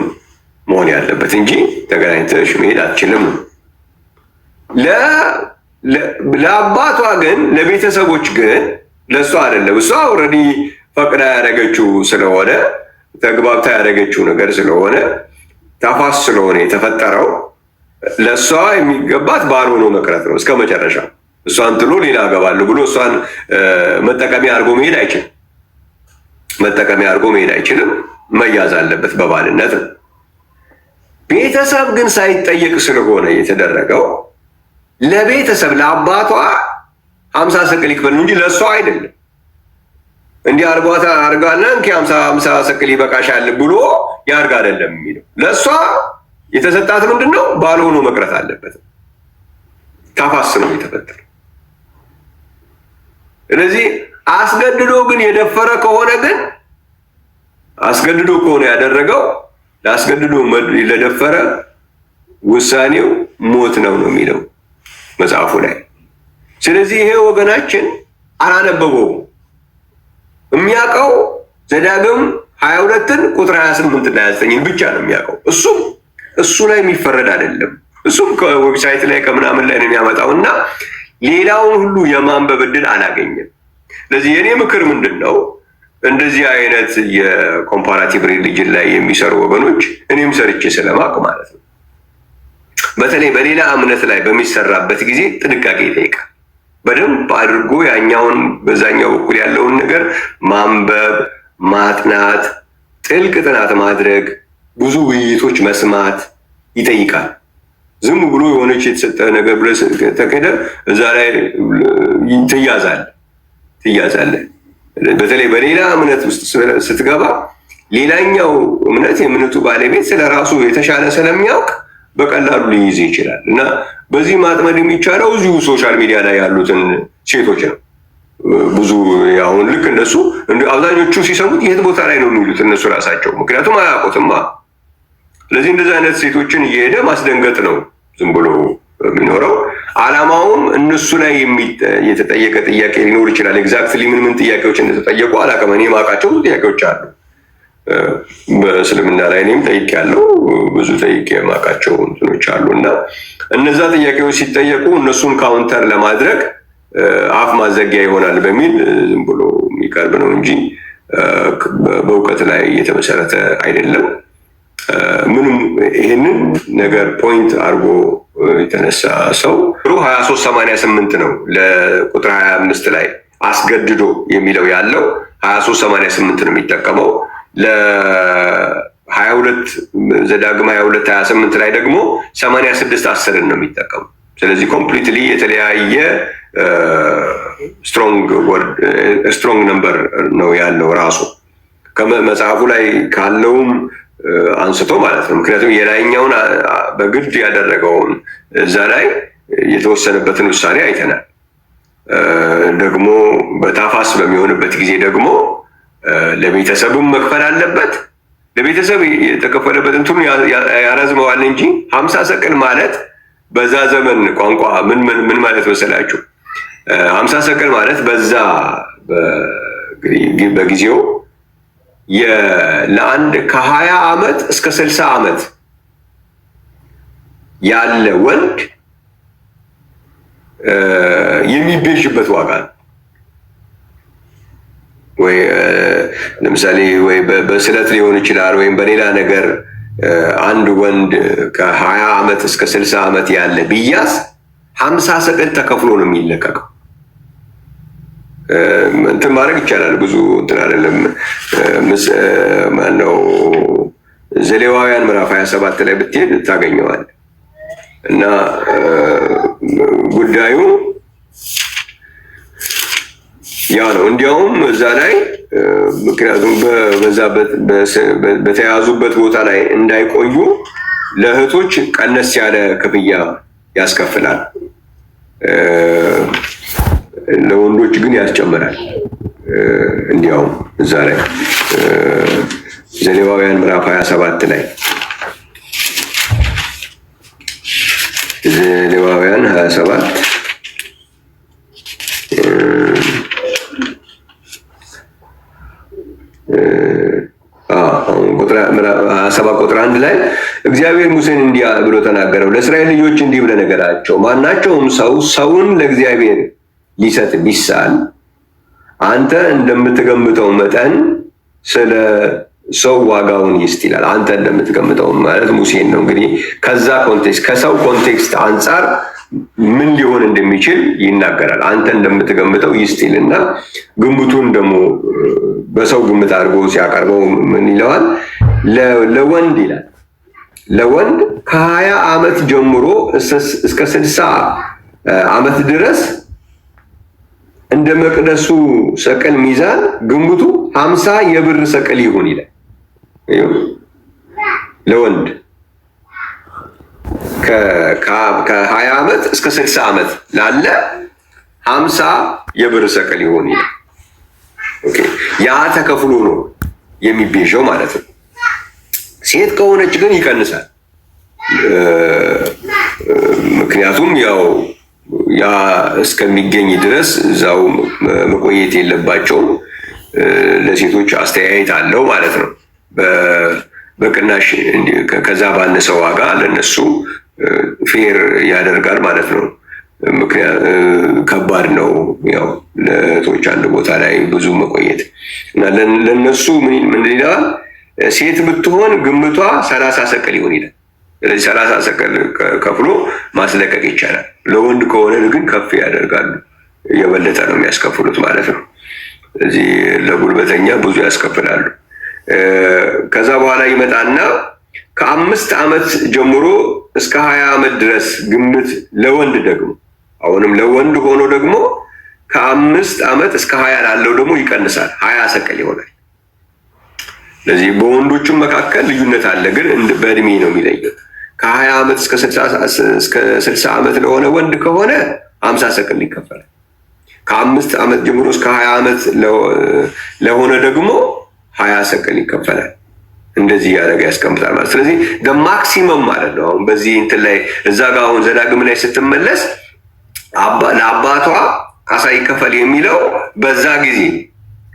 መሆን ያለበት እንጂ ተገናኝተሽ መሄድ አትችልም ነው። ለአባቷ ግን ለቤተሰቦች ግን ለእሷ አይደለም። እሷ ኦልሬዲ ፈቅዳ ያደረገችው ስለሆነ ተግባብታ ያደረገችው ነገር ስለሆነ ታፋስ ስለሆነ የተፈጠረው ለእሷ የሚገባት ባል ሆኖ መቅረት ነው እስከ መጨረሻ። እሷን ጥሎ ሌላ አገባለሁ ብሎ እሷን መጠቀሚያ አድርጎ መሄድ አይችልም። መጠቀሚያ አድርጎ መሄድ አይችልም። መያዝ አለበት በባልነት ነው። ቤተሰብ ግን ሳይጠየቅ ስለሆነ የተደረገው ለቤተሰብ ለአባቷ 50 ሰቅል ይክፈል እንጂ ለእሷ አይደለም። እንዲህ አርጓታ አርጋና እንኪ 50 ሰቅል ይበቃሻል ብሎ ያርጋ አይደለም የሚለው። ለእሷ የተሰጣት ምንድን ነው? ባል ሆኖ መቅረት አለበት። ታፋስ ነው የተፈጠረው። ስለዚህ አስገድዶ ግን የደፈረ ከሆነ ግን አስገድዶ ከሆነ ያደረገው ለአስገድዶ ለደፈረ ውሳኔው ሞት ነው የሚለው መጽሐፉ ላይ። ስለዚህ ይሄ ወገናችን አላነበበውም። የሚያውቀው ዘዳግም 22ን ቁጥር 28 እና 29 ብቻ ነው የሚያውቀው። እሱ ላይ የሚፈረድ አይደለም። እሱም ከዌብሳይት ላይ ከምናምን ላይ ነው የሚያመጣው እና ሌላውን ሁሉ የማንበብ ዕድል አላገኘም። ስለዚህ የኔ ምክር ምንድን ነው? እንደዚህ አይነት የኮምፓራቲቭ ሪሊጅን ላይ የሚሰሩ ወገኖች እኔም ሰርቼ ስለማቅ ማለት ነው፣ በተለይ በሌላ እምነት ላይ በሚሰራበት ጊዜ ጥንቃቄ ይጠይቃል። በደንብ አድርጎ ያኛውን በዛኛው በኩል ያለውን ነገር ማንበብ፣ ማጥናት፣ ጥልቅ ጥናት ማድረግ፣ ብዙ ውይይቶች መስማት ይጠይቃል። ዝም ብሎ የሆነች የተሰጠ ነገር ብለህ ተከደ እዛ ላይ ትያዛለህ። በተለይ በሌላ እምነት ውስጥ ስትገባ ሌላኛው እምነት የእምነቱ ባለቤት ስለራሱ የተሻለ ስለሚያውቅ በቀላሉ ሊይዝ ይችላል እና በዚህ ማጥመድ የሚቻለው እዚሁ ሶሻል ሚዲያ ላይ ያሉትን ሴቶች ነው። ብዙ አሁን ልክ እነሱ አብዛኞቹ ሲሰሙት የት ቦታ ላይ ነው የሚሉት እነሱ ራሳቸው፣ ምክንያቱም አያውቁትማ። ስለዚህ እንደዚህ አይነት ሴቶችን እየሄደ ማስደንገጥ ነው ዝም ብሎ የሚኖረው። አላማውም እነሱ ላይ የተጠየቀ ጥያቄ ሊኖር ይችላል። ኤግዛክትሊ ምን ጥያቄዎች እንደተጠየቁ አላውቅም። እኔ የማውቃቸው ጥያቄዎች አሉ በእስልምና ላይ እኔም ጠይቄያለሁ። ብዙ ጠይቄ የማውቃቸው እንትኖች አሉ እና እነዛ ጥያቄዎች ሲጠየቁ እነሱን ካውንተር ለማድረግ አፍ ማዘጊያ ይሆናል በሚል ዝም ብሎ የሚቀርብ ነው እንጂ በእውቀት ላይ የተመሰረተ አይደለም። ምንም ይህንን ነገር ፖይንት አድርጎ የተነሳ ሰው 2388 ነው ለቁጥር 25 ላይ አስገድዶ የሚለው ያለው 2388 ነው የሚጠቀመው። ለ22 ዘዳግም 22:28 ላይ ደግሞ 86:10 ነው የሚጠቀመው። ስለዚህ ኮምፕሊትሊ የተለያየ ስትሮንግ ነምበር ነው ያለው ራሱ ከመጽሐፉ ላይ ካለውም አንስቶ ማለት ነው። ምክንያቱም የላይኛውን በግድ ያደረገውን እዛ ላይ የተወሰነበትን ውሳኔ አይተናል። ደግሞ በታፋስ በሚሆንበት ጊዜ ደግሞ ለቤተሰብም መክፈል አለበት። ለቤተሰብ የተከፈለበት እንትኑ ያረዝመዋል እንጂ 50 ሰቅል ማለት በዛ ዘመን ቋንቋ ምን ማለት መሰላችሁ? 50 ሰቅል ማለት በዛ በጊዜው ለአንድ ከ20 ዓመት እስከ 60 ዓመት ያለ ወንድ የሚቤዥበት ዋጋ ነው። ወይ ለምሳሌ ወይ በስለት ሊሆን ይችላል ወይም በሌላ ነገር አንድ ወንድ ከ20 ዓመት እስከ 60 ዓመት ያለ ቢያዝ 50 ሰቅል ተከፍሎ ነው የሚለቀቀው። እንትን ማድረግ ይቻላል። ብዙ እንትን አይደለም። ማነው ዘሌዋውያን ምዕራፍ 27 ላይ ብትሄድ ታገኘዋል። እና ጉዳዩ ያ ነው። እንዲያውም እዛ ላይ ምክንያቱም በተያዙበት ቦታ ላይ እንዳይቆዩ ለእህቶች ቀነስ ያለ ክፍያ ያስከፍላል። ለወንዶች ግን ያስጨምራል። እንዲያውም እዛ ላይ ዘሌዋውያን ምዕራፍ 27 ላይ ዘሌዋውያን 27 ቁጥር 1 ላይ እግዚአብሔር ሙሴን እንዲህ ብሎ ተናገረው፣ ለእስራኤል ልጆች እንዲህ ብለህ ንገራቸው፣ ማናቸውም ሰው ሰውን ለእግዚአብሔር ሊሰጥ ቢሳል አንተ እንደምትገምተው መጠን ስለ ሰው ዋጋውን ይስጥ ይላል። አንተ እንደምትገምተው ማለት ሙሴን ነው። እንግዲህ ከዛ ኮንቴክስት ከሰው ኮንቴክስት አንጻር ምን ሊሆን እንደሚችል ይናገራል። አንተ እንደምትገምተው ይስጥ ይልና ግምቱን ደግሞ በሰው ግምት አድርጎ ሲያቀርበው ምን ይለዋል? ለወንድ ይላል ለወንድ ከ20 ዓመት ጀምሮ እስከ 60 ዓመት ድረስ እንደ መቅደሱ ሰቅል ሚዛን ግምቱ 50 የብር ሰቅል ይሁን ይላል። ለወንድ ከ20 ዓመት እስከ 60 ዓመት ላለ 50 የብር ሰቅል ይሆን ይላል። ኦኬ ያ ተከፍሎ ነው የሚቤዠው ማለት ነው። ሴት ከሆነች ግን ይቀንሳል። ምክንያቱም ያው ያ እስከሚገኝ ድረስ እዛው መቆየት የለባቸውም። ለሴቶች አስተያየት አለው ማለት ነው። በቅናሽ ከዛ ባነሰ ዋጋ ለነሱ ፌር ያደርጋል ማለት ነው። ምክንያት ከባድ ነው ያው ለቶች አንድ ቦታ ላይ ብዙ መቆየት እና ለነሱ ምን ይላል? ሴት ብትሆን ግምቷ 30 ሰቅል ይሆን ይላል። ስለዚህ 30 ሰቅል ከፍሎ ማስለቀቅ ይቻላል። ለወንድ ከሆነ ግን ከፍ ያደርጋሉ፣ የበለጠ ነው የሚያስከፍሉት ማለት ነው። ስለዚህ ለጉልበተኛ ብዙ ያስከፍላሉ። ከዛ በኋላ ይመጣና ከ5 ዓመት ጀምሮ እስከ 20 ዓመት ድረስ ግምት ለወንድ ደግሞ አሁንም ለወንድ ሆኖ ደግሞ ከ5 ዓመት እስከ 20 ላለው ደግሞ ይቀንሳል፣ 20 ሰቅል ይሆናል። ስለዚህ በወንዶቹም መካከል ልዩነት አለ፣ ግን በእድሜ ነው የሚለየው። ከ20 ዓመት እስከ 60 ዓመት ለሆነ ወንድ ከሆነ 50 ሰቅል ይከፈላል። ከ5 ዓመት ጀምሮ እስከ 20 ዓመት ለሆነ ደግሞ 20 ሰቅል ይከፈላል። እንደዚህ ያደረገ ያስቀምጣል ማለት። ስለዚህ ማክሲመም ማለት ነው። አሁን በዚህ እንትን ላይ እዛ ጋር አሁን ዘዳግም ላይ ስትመለስ ለአባቷ ካሳ ይከፈል የሚለው በዛ ጊዜ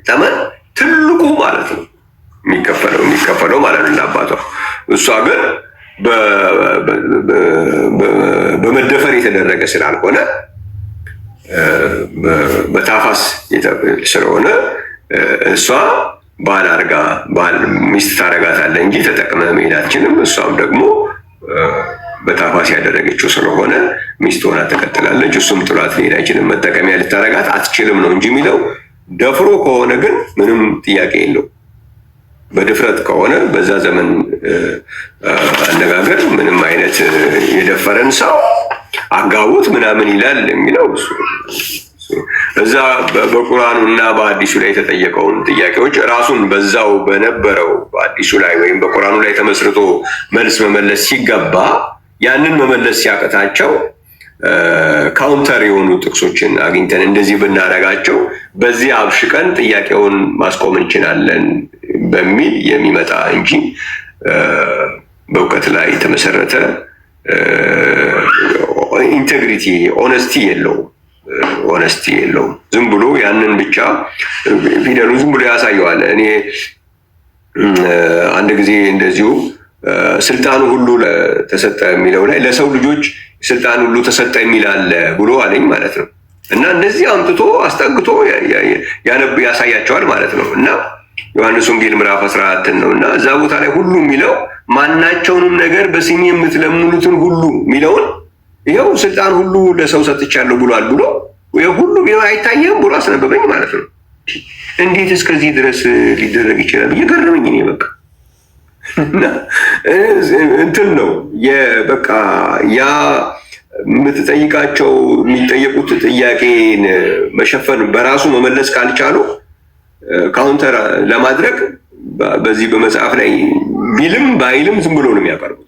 ተመን ትልቁ ማለት ነው የሚከፈለው ማለት ነው ለአባቷ። እሷ ግን በመደፈር የተደረገ ስላልሆነ በታፋስ ስለሆነ እሷ ባል ሚስት ታረጋታለህ እንጂ ተጠቅመህ መሄድ አትችልም። እሷም ደግሞ በታፋስ ያደረገችው ስለሆነ ሚስት ሆና ተከትላለች። እሱም ጥሏት ሊሄድ አይችልም። መጠቀሚያ ልታረጋት አትችልም ነው እንጂ የሚለው። ደፍሮ ከሆነ ግን ምንም ጥያቄ የለው። በድፍረት ከሆነ በዛ ዘመን አነጋገር ምንም አይነት የደፈረን ሰው አጋቡት ምናምን ይላል የሚለው እዛ በቁርአኑ እና በአዲሱ ላይ የተጠየቀውን ጥያቄዎች ራሱን በዛው በነበረው በአዲሱ ላይ ወይም በቁርአኑ ላይ ተመስርቶ መልስ መመለስ ሲገባ ያንን መመለስ ሲያቀታቸው ካውንተር የሆኑ ጥቅሶችን አግኝተን እንደዚህ ብናደርጋቸው በዚህ አብሽቀን ጥያቄውን ማስቆም እንችላለን በሚል የሚመጣ እንጂ በእውቀት ላይ የተመሰረተ ኢንቴግሪቲ ኦነስቲ የለውም። ዝም ብሎ ያንን ብቻ ፊደሉ ዝም ብሎ ያሳየዋል። እኔ አንድ ጊዜ እንደዚሁ ስልጣኑ ሁሉ ተሰጠ የሚለው ላይ ለሰው ልጆች ስልጣን ሁሉ ተሰጠ የሚል አለ ብሎ አለኝ ማለት ነው። እና እንደዚህ አምጥቶ አስጠግቶ ያሳያቸዋል ማለት ነው። እና ዮሐንስ ወንጌል ምዕራፍ 14 ነው እና እዛ ቦታ ላይ ሁሉ የሚለው ማናቸውንም ነገር በስሜ የምትለምኑትን ሁሉ የሚለውን ይኸው ስልጣን ሁሉ ለሰው ሰጥቻለሁ ብሏል ብሎ ሁሉ ቢሆን አይታየም ብሎ አስነበበኝ ማለት ነው። እንዴት እስከዚህ ድረስ ሊደረግ ይችላል ብዬ ገረመኝ። እኔ በቃ እንትን ነው በቃ ያ የምትጠይቃቸው የሚጠየቁት ጥያቄን መሸፈን በራሱ መመለስ ካልቻሉ ካውንተር ለማድረግ በዚህ በመጽሐፍ ላይ ቢልም ባይልም ዝም ብሎ ነው የሚያቀርቡት።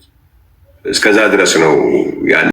እስከዛ ድረስ ነው ያለ።